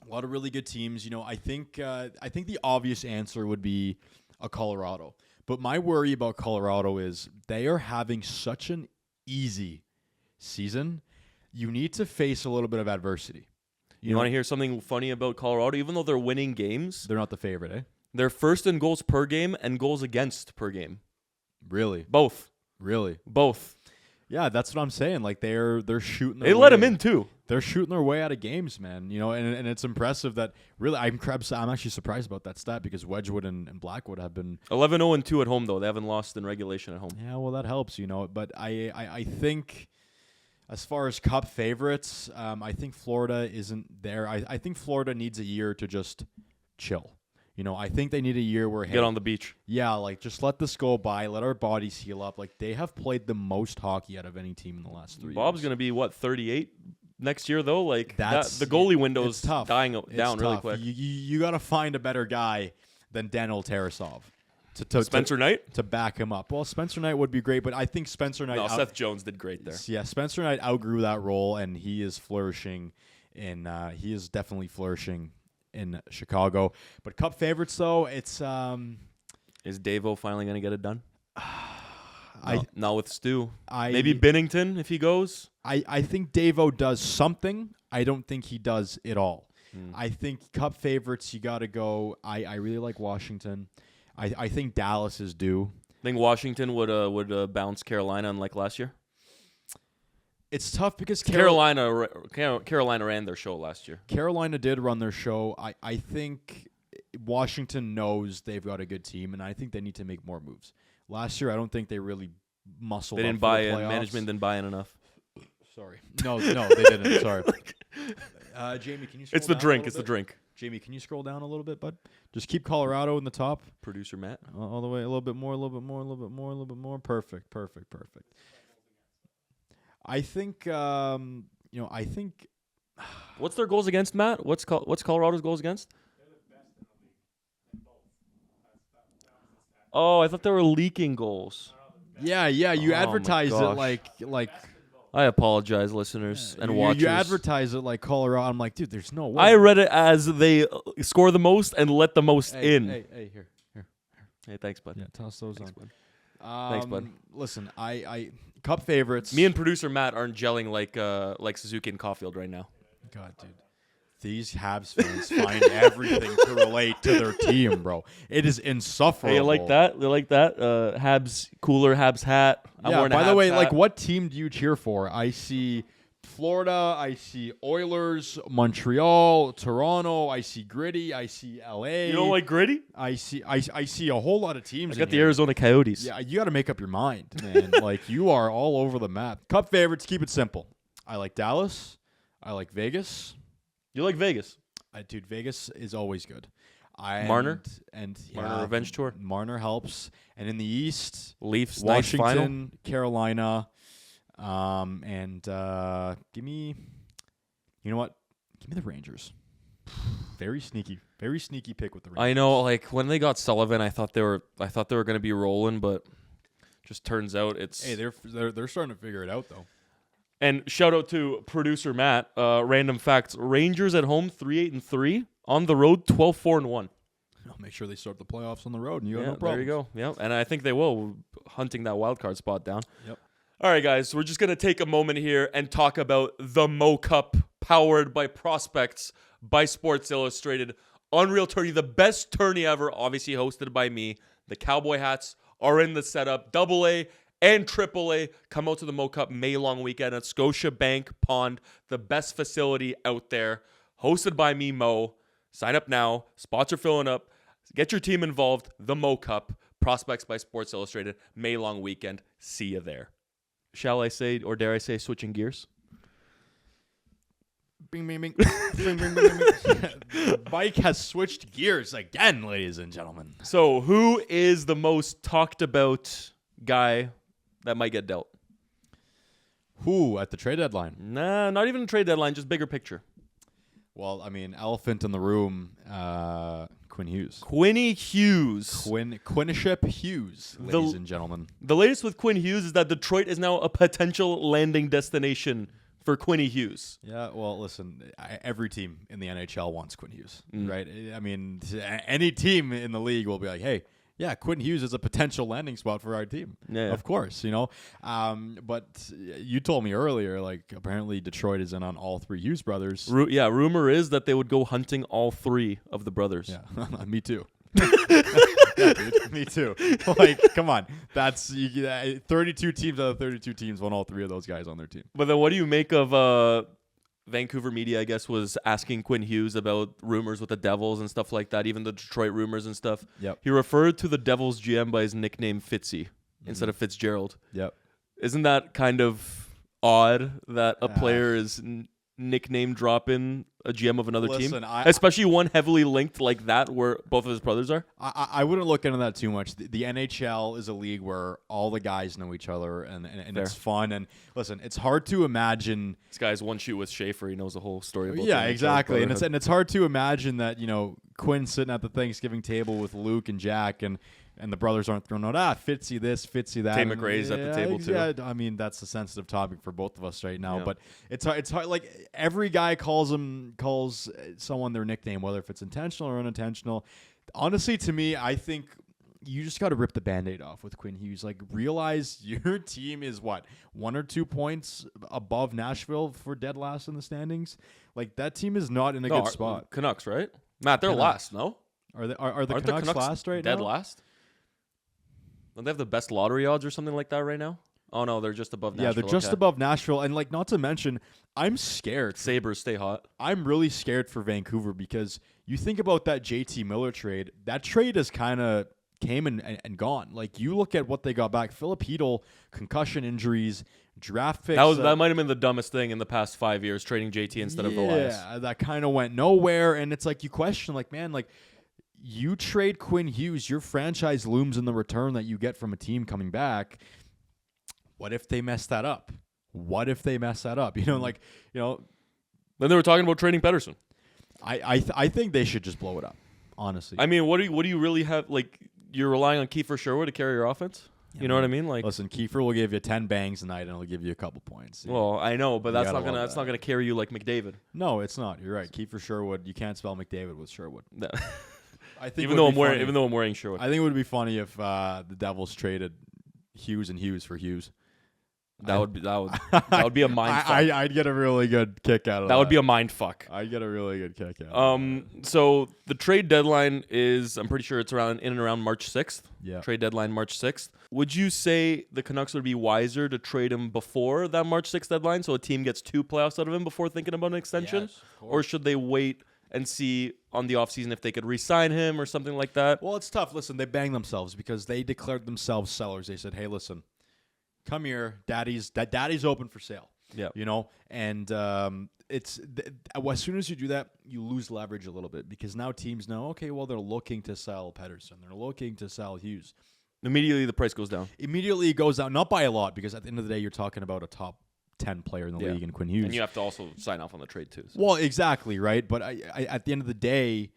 You know, I think the obvious answer would be a Colorado. But my worry about Colorado is they are having such an easy season. You need to face a little bit of adversity. You want to hear something funny about Colorado? Even though they're winning games, they're not the favorite, eh? They're first in goals per game and goals against per game. Really? Both. Really? Both. Yeah, that's what I'm saying. Like they're shooting. They let them in too. They're shooting their way out of games, man. You know, and it's impressive that really I'm actually surprised about that stat because Wedgwood and Blackwood have been 11-0-2 at home though. They haven't lost in regulation at home. Yeah, well that helps, you know. But I think as far as cup favorites, I think Florida isn't there. I think Florida needs a year to just chill. You know, I think they need a year where get on the beach. Yeah, like just let this go by, let our bodies heal up. Like they have played the most hockey out of any team in the last 3 years. Bob's going to be 38 next year though. Like the goalie window's dying down really quick. You got to find a better guy than Daniel Tarasov. Spencer Knight to back him up. Well, Spencer Knight would be great, but I think Spencer Knight. No, Seth Jones did great there. Yeah, Spencer Knight outgrew that role, and he is flourishing. He is definitely flourishing in Chicago. But cup favorites, though, it's is Davo finally going to get it done? Not with Stu. Maybe Maybe Binnington if he goes. I think Davo does something. I don't think he does it all. I think cup favorites, you got to go. I really like Washington. I think Dallas is due. Think Washington would bounce Carolina unlike last year? It's tough because Carolina ran their show last year. Carolina did run their show. I think Washington knows they've got a good team, and I think they need to make more moves. Last year, I don't think they really muscled. They didn't up buy for the in. playoffs. Management didn't buy in enough. Sorry, no, they didn't. Sorry, Jamie, can you? It's the drink. It's the drink. Jamie, can you scroll down a little bit, bud? Just keep Colorado in the top. Producer Matt. All the way, a little bit more, a little bit more, a little bit more, a little bit more. Perfect. I think, I think. What's their goals against, Matt? What's Colorado's goals against? Oh, I thought they were leaking goals. Yeah. You Oh my advertise it gosh. like. I apologize, listeners and watchers. You advertise it like Colorado. I'm like, dude, there's no way. I read it as they score the most and let the most in. Hey, here. Hey, thanks, bud. Yeah, toss those Thanks, on. bud. Thanks, bud. Listen, I Cup favorites. Me and producer Matt aren't gelling like Suzuki and Caulfield right now. God, dude. These Habs fans find everything to relate to their team, bro. It is insufferable. Hey, you like that? You like that? Habs cooler, Habs hat. I'm wearing a by the Habs way, hat. like, what team do you cheer for? I see Florida. I see Oilers, Montreal, Toronto. I see Gritty. I see LA. You don't like Gritty? I see a whole lot of teams. I got the Arizona Coyotes. Yeah, you got to make up your mind, man. Like, you are all over the map. Cup favorites, keep it simple. I like Dallas. I like Vegas. You like Vegas? Dude, Vegas is always good. Marner? Marner revenge tour? Marner helps. And in the East, Leafs, nice final. Washington, Carolina, and give me, you know what? Give me the Rangers. Very sneaky pick with the Rangers. I know, like when they got Sullivan, I thought they were going to be rolling, but just turns out it's. Hey, they're starting to figure it out though. And shout out to producer Matt. Random facts: Rangers at home 3-8-3, on the road 12-4-1. I'll make sure they start the playoffs on the road, and you have no problem. There you go. Yeah, and I think they will, hunting that wild card spot down. Yep. All right, guys, we're just gonna take a moment here and talk about the Mo Cup, powered by Prospects by Sports Illustrated. Unreal tourney, the best tourney ever, obviously hosted by me. The cowboy hats are in the setup. AA and AAA come out to the Mo Cup May long weekend at Scotiabank Pond, the best facility out there. Hosted by me, Mo. Sign up now. Spots are filling up. Get your team involved. The Mo Cup, Prospects by Sports Illustrated, May long weekend. See you there. Shall I say, or dare I say, switching gears? Bing, bing, bing. Bing, bing, bing, bing. Bike has switched gears again, ladies and gentlemen. So, who is the most talked about guy that might get dealt? Who at the trade deadline? Nah, not even a trade deadline, just bigger picture. Well, I mean, elephant in the room, Quinn Hughes. Quinny Hughes. Quiniship Hughes, ladies and gentlemen. The latest with Quinn Hughes is that Detroit is now a potential landing destination for Quinny Hughes. Yeah, well, listen, every team in the NHL wants Quinn Hughes, right? I mean, any team in the league will be like, hey, yeah, Quinn Hughes is a potential landing spot for our team. Yeah. Of course, you know. But you told me earlier, like, apparently Detroit is in on all three Hughes brothers. Rumor is that they would go hunting all three of the brothers. Yeah, me too. Yeah, dude, me too. Like, come on. That's 32 teams out of 32 teams want all three of those guys on their team. But then what do you make of Vancouver media, I guess, was asking Quinn Hughes about rumors with the Devils and stuff like that, even the Detroit rumors and stuff. Yep. He referred to the Devils GM by his nickname Fitzy instead of Fitzgerald. Yep. Isn't that kind of odd that a player is nickname dropping a GM of another team? Especially one heavily linked like that where both of his brothers are? I wouldn't look into that too much. The NHL is a league where all the guys know each other and it's fun. And listen, it's hard to imagine. This guy's one shoot with Schaefer. He knows the whole story about Yeah, exactly. And it's hard to imagine that, you know, Quinn's sitting at the Thanksgiving table with Luke and Jack and the brothers aren't thrown out. Fitzy this, Fitzy that. Tay McRae's at the table too. Yeah, I mean, that's a sensitive topic for both of us right now. Yeah. But it's hard. Like, every guy calls someone their nickname, whether if it's intentional or unintentional. Honestly, to me, I think you just got to rip the Band-Aid off with Quinn Hughes. Like, realize your team is, 1 or 2 points above Nashville for dead last in the standings. Like, that team is not in a good spot. Canucks, right? Matt, they're last, no? Are the Canucks last right now? Dead last? Don't they have the best lottery odds or something like that right now? Oh, no, they're just above Nashville. Yeah, they're just above Nashville. And, like, not to mention, I'm scared. Sabres stay hot. I'm really scared for Vancouver because you think about that JT Miller trade. That trade has kind of came and gone. Like, you look at what they got back. Philip Hedl, concussion injuries. draft picks. That might have been the dumbest thing in the past 5 years, trading JT instead of Elias. Yeah, that kind of went nowhere. And it's like you question, like, man, like you trade Quinn Hughes, your franchise looms in the return that you get from a team coming back. What if they mess that up? Then they were talking about trading Pettersson. I think they should just blow it up, honestly. I mean, what do you really have? Like, you're relying on Kiefer Sherwood to carry your offense? You know what I mean? Like, listen, Kiefer will give you 10 bangs tonight, and he'll give you a couple points. Well, I know, but that's not gonna carry you like McDavid. No, it's not. You're right. Kiefer Sherwood. You can't spell McDavid with Sherwood. No. I think even though I'm wearing Sherwood. I think it would be funny if the Devils traded Hughes and Hughes for Hughes. That would be a mind fuck. I'd get a really good kick out of that. That would be a mind fuck. I'd get a really good kick out of that. So the trade deadline is, I'm pretty sure it's in and around March 6th. Yeah. Trade deadline March 6th. Would you say the Canucks would be wiser to trade him before that March 6th deadline so a team gets 2 playoffs out of him before thinking about an extension? Yes, of course. Or should they wait and see on the offseason if they could re-sign him or something like that? Well, it's tough. Listen, they banged themselves because they declared themselves sellers. They said, hey, listen, come here, daddy's open for sale. Yeah, and as soon as you do that, you lose leverage a little bit because now teams know, okay, well, they're looking to sell Pettersson, they're looking to sell Hughes. Immediately the price goes down. Immediately it goes down, not by a lot, because at the end of the day, you're talking about a top 10 player in the league in Quinn Hughes, and you have to also sign off on the trade too. So. Well, exactly, right. But I at the end of the day,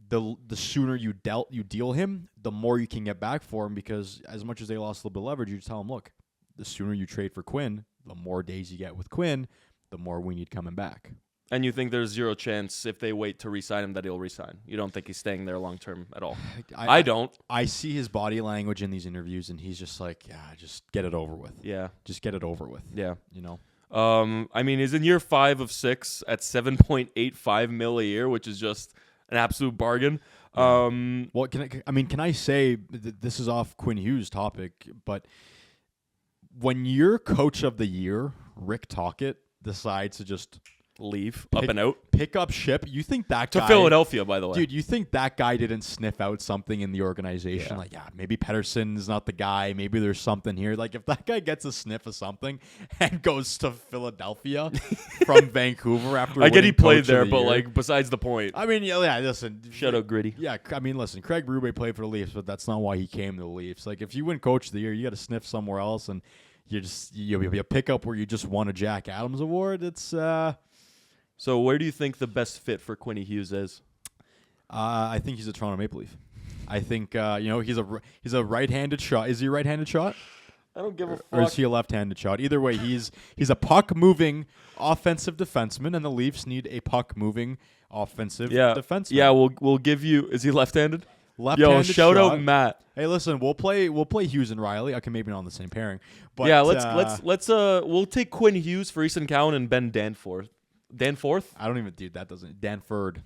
the sooner you deal him, the more you can get back for him, because as much as they lost a little bit of leverage, you just tell them, look, the sooner you trade for Quinn, the more days you get with Quinn, the more we need coming back. And you think there's zero chance if they wait to re-sign him that he'll re-sign? You don't think he's staying there long term at all? I don't. I see his body language in these interviews, and he's just like, yeah, just get it over with. Yeah. Just get it over with. Yeah. I mean, he's in year 5 of 6 at $7.85 million a year, which is just an absolute bargain. Well, can I say this is off Quinn Hughes' topic, but when your coach of the year, Rick Tocchet, decides to just leave up and out, pick up ship, you think that guy, to Philadelphia, by the way, dude, you think that guy didn't sniff out something in the organization? Like, maybe Pettersson's not the guy. Maybe there's something here. Like, if that guy gets a sniff of something and goes to Philadelphia from Vancouver after, I get he played there, the but year, like, besides the point. I mean, yeah, listen, shout out Gritty. Yeah, I mean, listen, Craig Berube played for the Leafs, but that's not why he came to the Leafs. Like, if you win Coach of the Year, you got to sniff somewhere else, and you pick up where you just won a Jack Adams award. It's So where do you think the best fit for Quinn Hughes is? I think he's a Toronto Maple Leaf. I think he's a right-handed shot. Is he a right-handed shot? I don't give a fuck. Or is he a left-handed shot? Either way, he's a puck-moving offensive defenseman, and the Leafs need a puck-moving offensive defenseman. Yeah, we'll give you. Is he left-handed? Left-handed. Yo, shout shot. out Matt. Hey, listen, we'll play Hughes and Riley. Okay, maybe not on the same pairing, but yeah, let's we'll take Quinn Hughes for Easton Cowan and Ben Danforth. Danforth? I don't even, dude, that doesn't. Danford?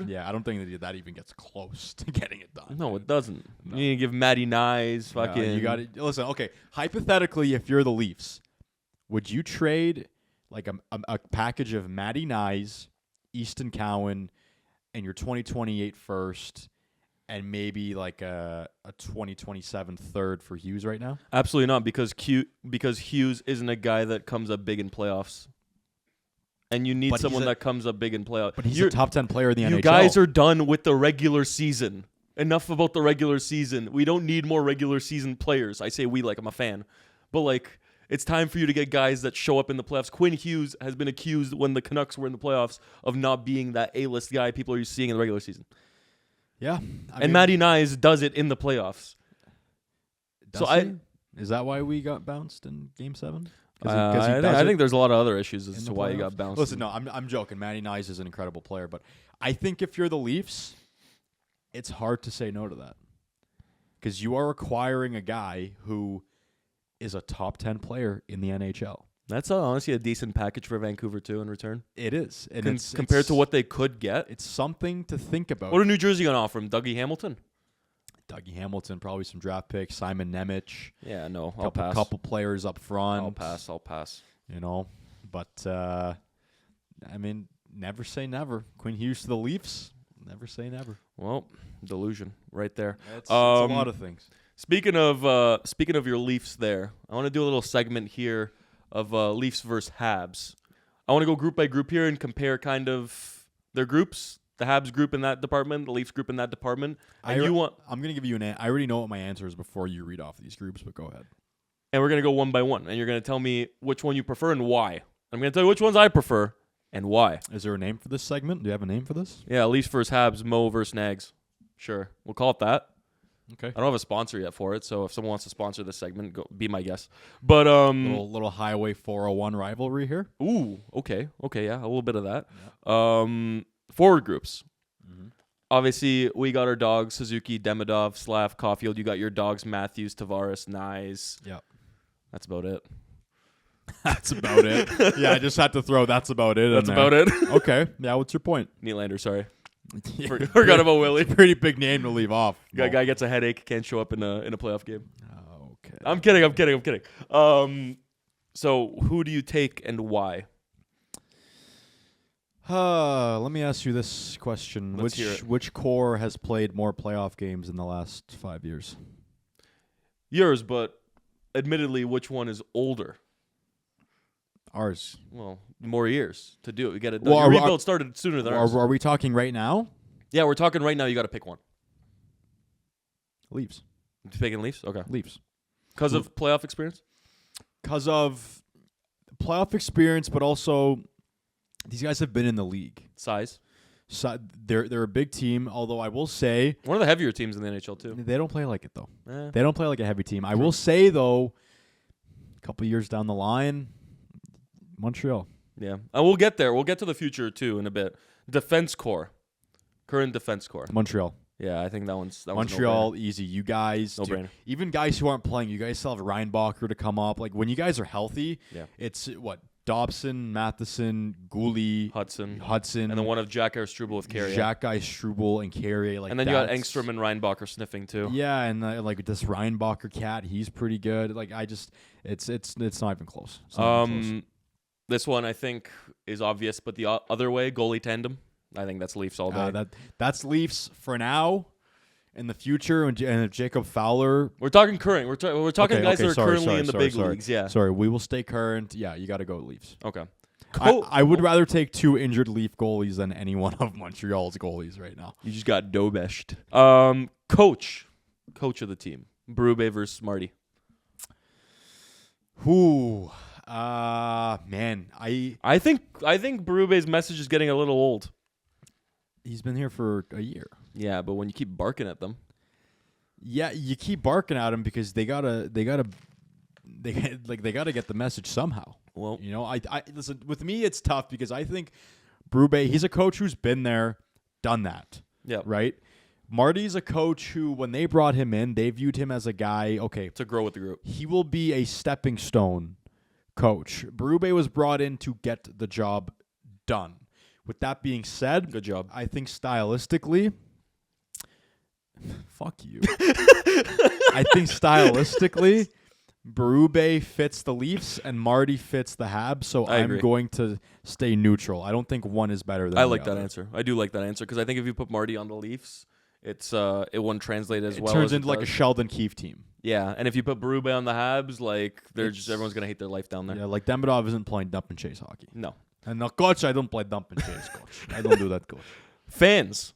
Yeah, I don't think that even gets close to getting it done. No, it doesn't. No. You need to give Matty Nyes fucking. You got to listen. Okay, hypothetically, if you're the Leafs, would you trade like a package of Matty Nyes, Easton Cowan, and your 2028 first, and maybe like a 2027 third for Hughes right now? Absolutely not, because Hughes isn't a guy that comes up big in playoffs. And you need someone that comes up big in playoffs. But he's a top 10 player in the NHL. You guys are done with the regular season. Enough about the regular season. We don't need more regular season players. I say we, like I'm a fan. But like, it's time for you to get guys that show up in the playoffs. Quinn Hughes has been accused when the Canucks were in the playoffs of not being that A-list guy people are used to seeing in the regular season. Yeah. And Matty Nyes does it in the playoffs. Is that why we got bounced in Game 7? I think there's a lot of other issues as to why you got bounced. Listen, no, I'm joking. Matty Nyes is an incredible player, but I think if you're the Leafs, it's hard to say no to that because you are acquiring a guy who is a top 10 player in the NHL. That's honestly a decent package for Vancouver too in return. It is, and compared to what they could get, it's something to think about. What are New Jersey going to offer him? Dougie Hamilton, probably some draft picks. Simon Nemec. Yeah, no, I'll pass. Couple players up front. I'll pass. But I mean, never say never. Quinn Hughes to the Leafs. Never say never. Well, delusion right there. It's a lot of things. Speaking of your Leafs, there, I want to do a little segment here of Leafs versus Habs. I want to go group by group here and compare kind of their groups. The Habs group in that department, the Leafs group in that department. And I'm going to give you I already know what my answer is before you read off these groups, but go ahead. And we're going to go one by one. And you're going to tell me which one you prefer and why. I'm going to tell you which ones I prefer and why. Is there a name for this segment? Do you have a name for this? Yeah, Leafs versus Habs, Mo versus Nags. Sure. We'll call it that. Okay. I don't have a sponsor yet for it, so if someone wants to sponsor this segment, be my guest. But little Highway 401 rivalry here. Ooh, okay, yeah, a little bit of that. Yeah. Forward groups. Mm-hmm. Obviously, we got our dogs: Suzuki, Demidov, Slav, Caulfield. You got your dogs: Matthews, Tavares, Nyes. Yeah, that's about it. That's about it. Yeah, I just had to throw. That's about it. That's about it. Okay. Yeah. What's your point? Nylander, sorry. Forgot about Willie. It's a pretty big name to leave off. Guy gets a headache, can't show up in a playoff game. Okay. I'm kidding. So who do you take and why? Let me ask you this question: Let's hear it. Which core has played more playoff games in the last 5 years? Yours, but admittedly, which one is older? Ours. Well, more years to do it. We get it done. Well, Your rebuild started sooner than ours. Are we talking right now? Yeah, we're talking right now. You got to pick one. Leafs. You picking Leafs? Okay. Leafs. Because of playoff experience? Because of playoff experience, but also these guys have been in the league. Size. So they're a big team, although I will say one of the heavier teams in the NHL too. They don't play like it though. They don't play like a heavy team. I will say though, a couple years down the line, Montreal. Yeah, and we'll get there. We'll get to the future too in a bit. Defense core, current defense core. Montreal. Yeah, I think that one's Montreal no-brainer. Easy. You guys, No-brainer. Even guys who aren't playing, you guys still have Reinbacher to come up. Like when you guys are healthy, it's what Dobson, Matheson, Gooley, Hudson, and then one of Jack Struble with Carrier. Struble and Carrier. Like, and then you got Engstrom and Reinbacher sniffing too. Yeah, and like this Reinbacher cat, he's pretty good. Like it's not even close. This one I think is obvious, but the other way, goalie tandem. I think that's Leafs all day. That's Leafs for now. In the future, and if Jacob Fowler, we're talking current. We're talking guys that are currently in the big leagues. Yeah, sorry, we will stay current. Yeah, you got to go Leafs. Okay, I would rather take 2 injured Leaf goalies than any one of Montreal's goalies right now. You just got dobeshed. Coach of the team, Berube versus Marty. Who? Man, I think Berube's message is getting a little old. He's been here for a year. Yeah, but when you keep barking at them. Yeah, you keep barking at them because they gotta get the message somehow. Well, you know, I listen, with me it's tough because I think Berube, he's a coach who's been there, done that. Yeah. Right? Marty's a coach who, when they brought him in, they viewed him as a guy, okay, to grow with the group. He will be a stepping stone coach. Berube was brought in to get the job done. With that being said, good job. I think stylistically, fuck you. I think stylistically, Berube fits the Leafs and Marty fits the Habs, so I'm going to stay neutral. I don't think one is better than the other. I like that answer. I do like that answer because I think if you put Marty on the Leafs, it won't translate as well. It turns into like a Sheldon Keefe team. Yeah, and if you put Berube on the Habs, like everyone's gonna hate their life down there. Yeah, like Demidov isn't playing dump and chase hockey. No. And now, coach, I don't play dump and chase, coach. I don't do that, coach. Fans.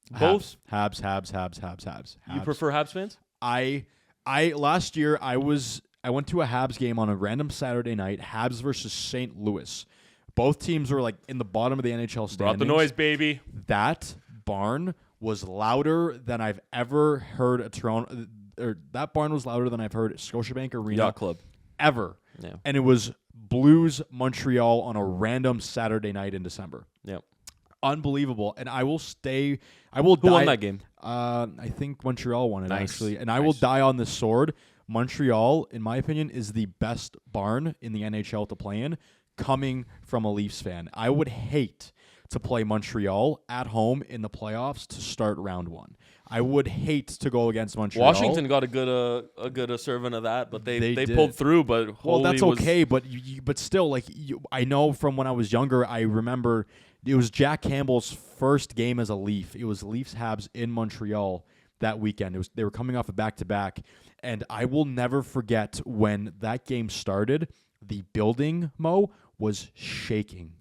Both Habs. You prefer Habs fans? I last year I went to a Habs game on a random Saturday night, Habs versus St. Louis. Both teams were like in the bottom of the NHL standings. Brought the noise, baby. That barn was louder than I've ever heard at Toronto. Or that barn was louder than I've heard at Scotiabank Arena Yacht Club ever. Yeah. And it was Blues Montreal on a random Saturday night in December. Yep. Unbelievable. And I will stay. Who won that game? I think Montreal won it, actually. And I will die on this sword. Montreal, in my opinion, is the best barn in the NHL to play in, coming from a Leafs fan. I would hate to play Montreal at home in the playoffs to start round one. I would hate to go against Montreal. Washington got a good servant of that, but they pulled through. But well, that's okay. But but still, like I know from when I was younger, I remember it was Jack Campbell's first game as a Leaf. It was Leafs Habs in Montreal that weekend. They were coming off a back-to-back, and I will never forget when that game started. The building, Mo, was shaking.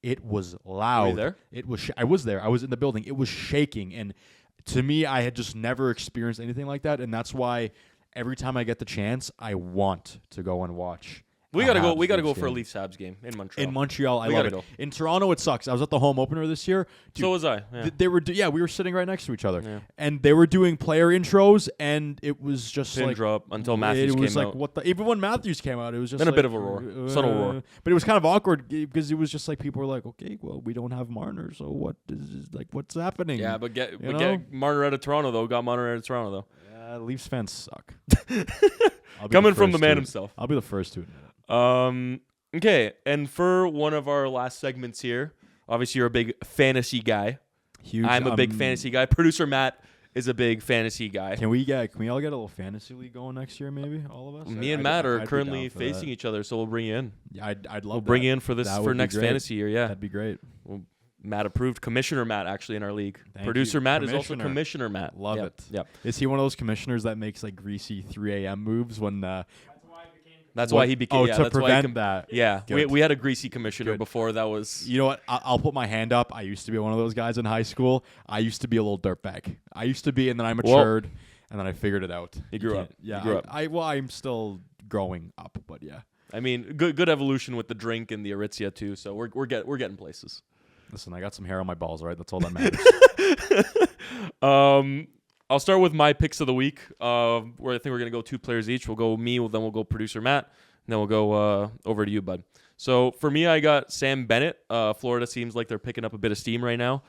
It was loud. Were you there? It was. I was there. I was in the building. It was shaking, and to me, I had just never experienced anything like that, and that's why every time I get the chance, I want to go and watch. We gotta go. We gotta Leafs go for a game. Leafs Habs game in Montreal. In Montreal, I We love gotta it. go. In Toronto, it sucks. I was at the home opener this year. Dude, So was I. Yeah. they were. We were sitting right next to each other, Yeah. and they were doing player intros, and it was just Pin like drop until Matthews it was came like out. what the even when Matthews came out, it was just Then a like, bit of a roar. Subtle roar. But it was kind of awkward because it was just like people were like, okay, well, we don't have Marner, so what's happening? Yeah, but get know? get Marner out of Toronto though. Got Marner out of Toronto though. Leafs fans suck. I'll be Coming the from the first man to- himself. I'll be the first to admit it. Okay, and for one of our last segments here, obviously you're a big fantasy guy. Huge. I'm a big fantasy guy. Producer Matt is a big fantasy guy. Can we all get a little fantasy league going next year? Maybe all of us. Me and Matt are currently facing each other, so we'll bring you in. Yeah, I'd love. We'll bring that. you in for this That for would be next great. fantasy year. Yeah, That'd be great. Matt approved. Commissioner Matt actually in our league. Thank Producer you. Matt is also Commissioner. Commissioner Matt. Love Yep, it. Yep. Is he one of those commissioners that makes like greasy 3 a.m. moves when? That's why he became. Oh, yeah, to that's why he prevent that. Yeah, Good. we had a greasy commissioner Good. before that was. You know what? I'll put my hand up. I used to be one of those guys in high school. I used to be a little dirtbag. I used to be, and then I matured, and then I figured it out. You grew can't- up. Yeah. You grew up. I'm still growing up, but yeah. I mean, good evolution with the drink and the Aritzia too. So we're getting places. Listen, I got some hair on my balls, right? That's all that matters. I'll start with my picks of the week. Where I think we're gonna go 2 players each. We'll go me, then we'll go producer Matt, and then we'll go over to you, bud. So for me, I got Sam Bennett. Florida seems like they're picking up a bit of steam right now.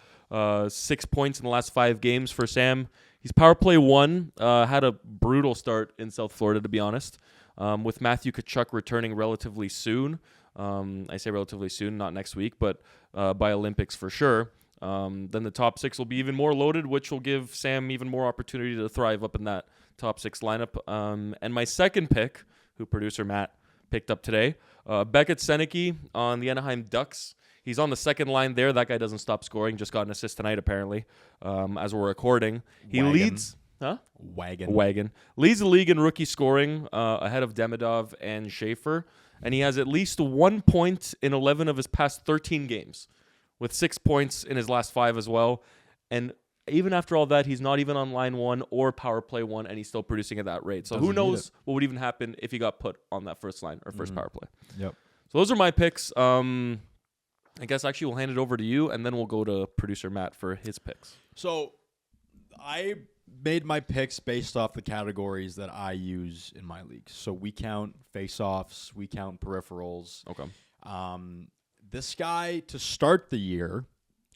6 points in the last 5 games for Sam. He's power play 1. Had a brutal start in South Florida, to be honest. With Matthew Tkachuk returning relatively soon. I say relatively soon, not next week, but by Olympics for sure. Then the top 6 will be even more loaded, which will give Sam even more opportunity to thrive up in that top 6 lineup. And my second pick, who producer Matt picked up today, Beckett Seneke on the Anaheim Ducks. He's on the second line there. That guy doesn't stop scoring. Just got an assist tonight, apparently, as we're recording. He Wagon. leads... Huh? Wagon. Leads the league in rookie scoring ahead of Demidov and Schaefer. And he has at least 1 point in 11 of his past 13 games, with 6 points in his last 5 as well. And even after all that, he's not even on line 1 or power play 1, and he's still producing at that rate. So who Doesn't need knows it. what would even happen if he got put on that first line or first power play. Yep. So those are my picks. I guess actually we'll hand it over to you, and then we'll go to producer Matt for his picks. So I made my picks based off the categories that I use in my league. So we count face-offs, we count peripherals. Okay. This guy, to start the year,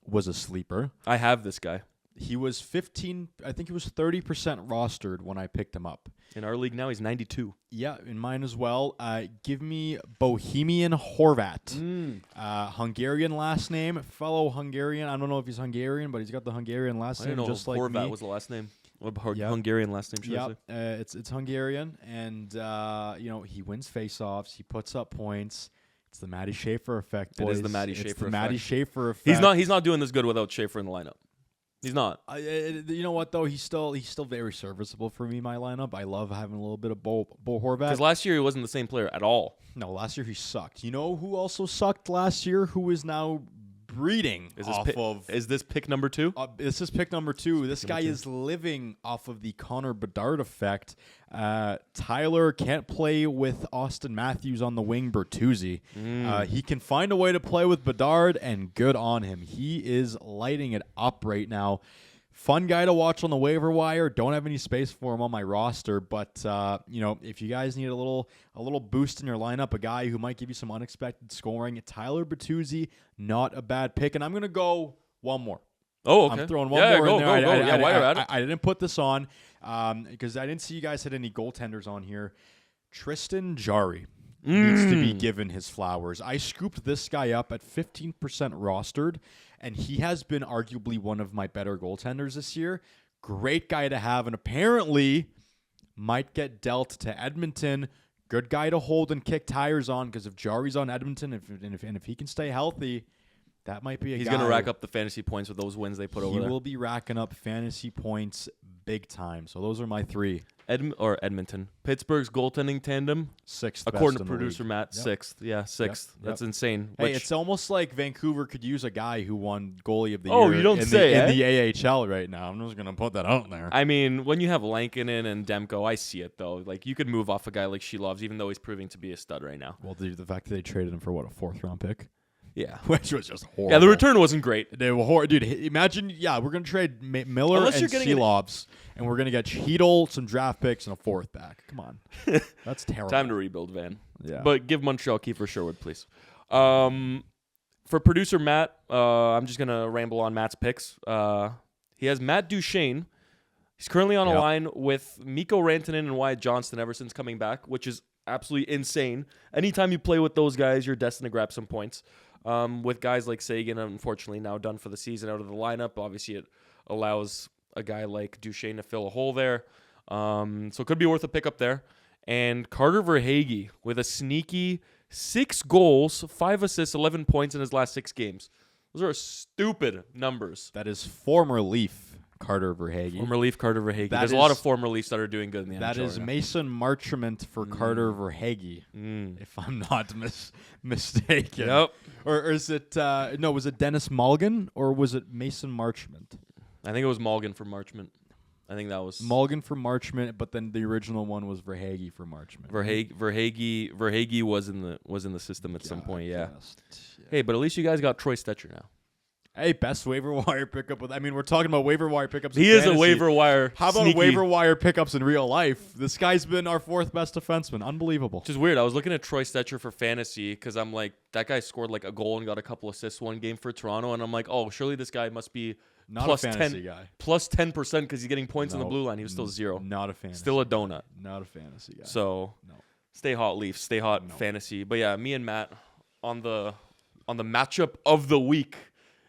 was a sleeper. I have this guy. He was 15, I think he was 30% rostered when I picked him up. In our league now, he's 92. Yeah, in mine as well. Give me Bohemian Horvat. Hungarian last name, fellow Hungarian. I don't know if he's Hungarian, but he's got the Hungarian last I name didn't know just like Horvat me. was the last name. What Yeah. Hungarian last name, should I Yeah, say? it's Hungarian, and he wins faceoffs. He puts up points. It's the Matty Schaefer effect, It boys. is the Matty It's Schaefer the Matty effect. Schaefer effect. He's not doing this good without Schaefer in the lineup. He's not. You know what though? He's still very serviceable for me. My lineup. I love having a little bit of Bo Horvat. Because last year he wasn't the same player at all. No, last year he sucked. You know who also sucked last year? Who is now breeding Is this pick number 2? This is pick number 2. This guy is living off of the Connor Bedard effect. Tyler can't play with Austin Matthews on the wing. Bertuzzi. He can find a way to play with Bedard, and good on him. He is lighting it up right now. Fun guy to watch on the waiver wire. Don't have any space for him on my roster, but if you guys need a little boost in your lineup, a guy who might give you some unexpected scoring, Tyler Bertuzzi, not a bad pick. And I'm gonna go one more. Oh, okay. I'm throwing one more go, in there. Go. Yeah, while you're at it. I didn't put this on because I didn't see you guys had any goaltenders on here. Tristan Jarry needs to be given his flowers. I scooped this guy up at 15% rostered, and he has been arguably one of my better goaltenders this year. Great guy to have, and apparently might get dealt to Edmonton. Good guy to hold and kick tires on, because if Jarry's on Edmonton, if he can stay healthy, that might be a He's guy. going to rack up the fantasy points with those wins they put over He there. will be racking up fantasy points big time. So those are my three. Edmonton. Pittsburgh's goaltending tandem, Sixth according best to in the producer league. Matt, Yep. sixth. Yeah, sixth. Yep. That's insane. Hey, it's almost like Vancouver could use a guy who won goalie of the year. Oh, you don't in say, in the AHL right now. I'm just gonna put that out there. I mean, when you have Lankinen and Demko, I see it though. Like you could move off a guy like Shilovs, even though he's proving to be a stud right now. Well, the fact that they traded him for what, a 4th-round pick, Yeah. which was just horrible. Yeah, the return wasn't great. They were horrible, dude. Imagine, we're gonna trade Miller Unless and you're getting Seelobs, and we're gonna get Cheadle, some draft picks, and a 4th back. Come on, that's terrible. Time to rebuild, Van. Yeah. But give Montreal Kiefer Sherwood, please. For producer Matt, I'm just gonna ramble on Matt's picks. He has Matt Duchene. He's currently on a line with Mikko Rantanen and Wyatt Johnston ever since coming back, which is absolutely insane. Anytime you play with those guys, you're destined to grab some points. With guys like Sagan, unfortunately, now done for the season out of the lineup, obviously it allows a guy like Duchene to fill a hole there. So it could be worth a pickup there. And Carter Verhaeghe with a sneaky 6 goals, 5 assists, 11 points in his last 6 games. Those are stupid numbers. That is former Leaf Carter Verhaeghe. Former Leaf Carter Verhaeghe. That There's a lot is- of former Leafs that are doing good in the NHL. That is right now. Mason Marchment for Carter Verhaeghe, if I'm not mistaken. Yep. Or is it was it Dennis Mulligan or was it Mason Marchment? I think it was Mulligan for Marchment. I think that was Mulligan for Marchment, but then the original one was Verhaeghe for Marchment. Verhaeghe was in the system at some point. Yeah. Yeah. Hey, but at least you guys got Troy Stetcher now. Hey, best waiver wire pickup. We're talking about waiver wire pickups. He in is a fantasy. waiver wire. How about sneaky, waiver wire pickups in real life? This guy's been our 4th best defenseman. Unbelievable. Which is weird. I was looking at Troy Stetcher for fantasy because I'm like, that guy scored like a goal and got a couple assists one game for Toronto, and I'm like, oh, surely this guy must be Not plus a fantasy 10 guy. plus 10% because he's getting points on the No, blue line. He was still 0. Not a fantasy. Still a donut. Not a fantasy guy. So No. stay hot, Leafs. Stay hot, fantasy. But yeah, me and Matt on the matchup of the week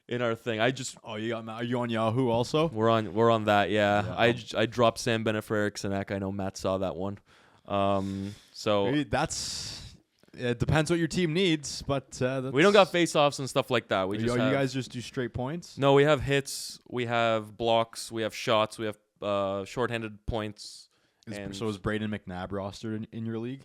in our thing. Oh, are you on Yahoo also? We're on that. Yeah. I dropped Sam Bennett for Eric Sinek. I know Matt saw that one. So Maybe it depends what your team needs, but we don't got face-offs and stuff like that. We You just guys just do straight points? No, we have hits, we have blocks, we have shots, we have shorthanded points. So is Braden McNabb rostered in your league?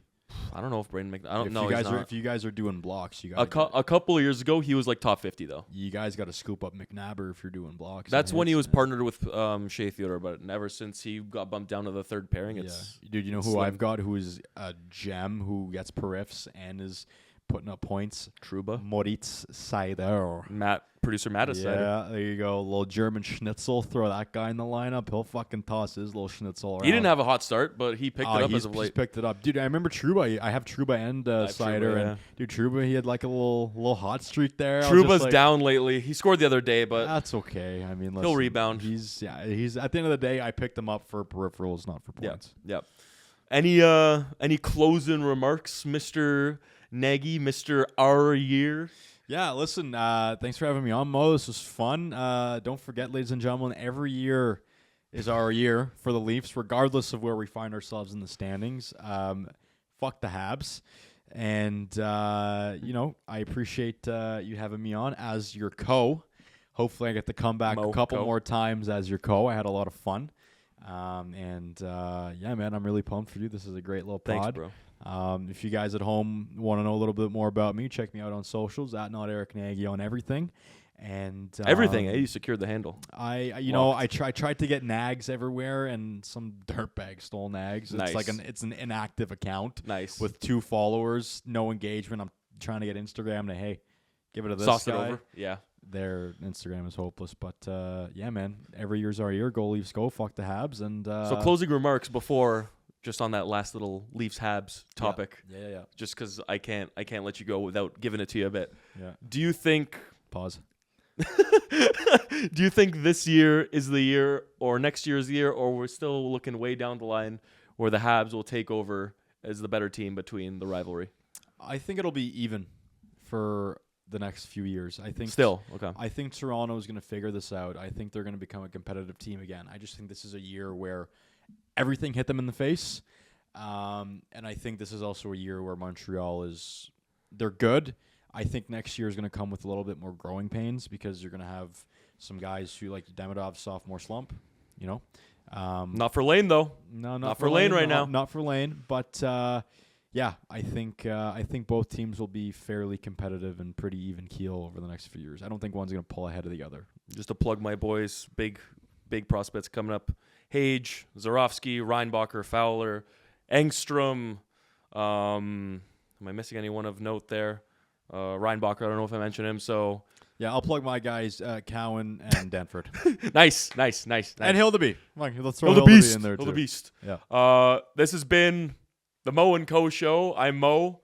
I don't know if Braden I don't If know. you guys he's not. if you guys are doing blocks, A couple of years ago, he was like top 50 though. you guys got to scoop up McNabber if you're doing blocks. That's and when he hits, was man. partnered with Shea Theodore, but ever since he got bumped down to the 3rd pairing, it's Dude, you know who slim. I've got who is a gem who gets periffs and is putting up points? Truba. Moritz Seider. Producer Matt is cider. Yeah, there you go. A little German schnitzel. Throw that guy in the lineup. He'll fucking toss his little schnitzel around. He didn't have a hot start, but he picked it up as of He's late. picked it up. Dude, I remember Truba. I have Truba and Cider. Truba, And dude, Truba, he had like a little hot streak there. I was Truba's just like, down lately. He scored the other day, but That's okay. I mean, he'll rebound. He's at the end of the day, I picked him up for peripherals, not for points. Yep. Any closing remarks, Mr. Nagy, Mr. Our Year? Yeah, listen, thanks for having me on, Mo. This was fun. Don't forget, ladies and gentlemen, every year is our year for the Leafs, regardless of where we find ourselves in the standings. Fuck the Habs. And, I appreciate you having me on as your co. Hopefully I get to come back a couple more times as your co. I had a lot of fun. Man, I'm really pumped for you. This is a great little pod. Thanks, bro. If you guys at home want to know a little bit more about me, check me out on socials at noteriknagy on everything. And Everything. You secured the handle. I tried to get nags everywhere, and some dirtbag stole nags. Nice. It's an inactive account. Nice. With 2 followers, no engagement. I'm trying to get Instagram to give it to this Sauce guy. it over. Yeah. Their Instagram is hopeless, but man, every year's our year. Go Leafs, go! Fuck the Habs, and So closing remarks before, just on that last little Leafs Habs topic. Yeah. Just because I can't let you go without giving it to you a bit. Yeah. Do you think? Pause. Do you think this year is the year, or next year is the year, or we're still looking way down the line where the Habs will take over as the better team between the rivalry? I think it'll be even for the next few years. I think Still, okay. I think Toronto is going to figure this out. I think they're going to become a competitive team again. I just think this is a year where everything hit them in the face. And I think this is also a year where Montreal they're good. I think next year is going to come with a little bit more growing pains because you're going to have some guys who like Demidov sophomore slump, Not for Lane though. No, not for Lane right now. Not for Lane, but yeah, I think both teams will be fairly competitive and pretty even keel over the next few years. I don't think one's going to pull ahead of the other. Just to plug my boys, big prospects coming up: Hage, Zarofsky, Reinbacher, Fowler, Engstrom. Am I missing anyone of note there? Reinbacher, I don't know if I mentioned him. So yeah, I'll plug my guys, Cowan and Danford. Nice. And Hildeby. Let's throw Hildeby in there too. Beast. Yeah. This has been the Mo&Co Show. I'm Mo.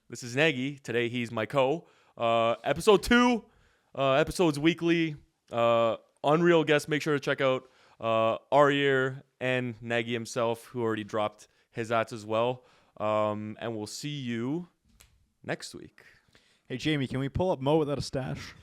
This is Nagy. Today he's my co. Episode 2. Episodes weekly. Unreal guests. Make sure to check out Arier and Nagy himself, who already dropped his ads as well. And we'll see you next week. Hey, Jamie, can we pull up Mo without a stash?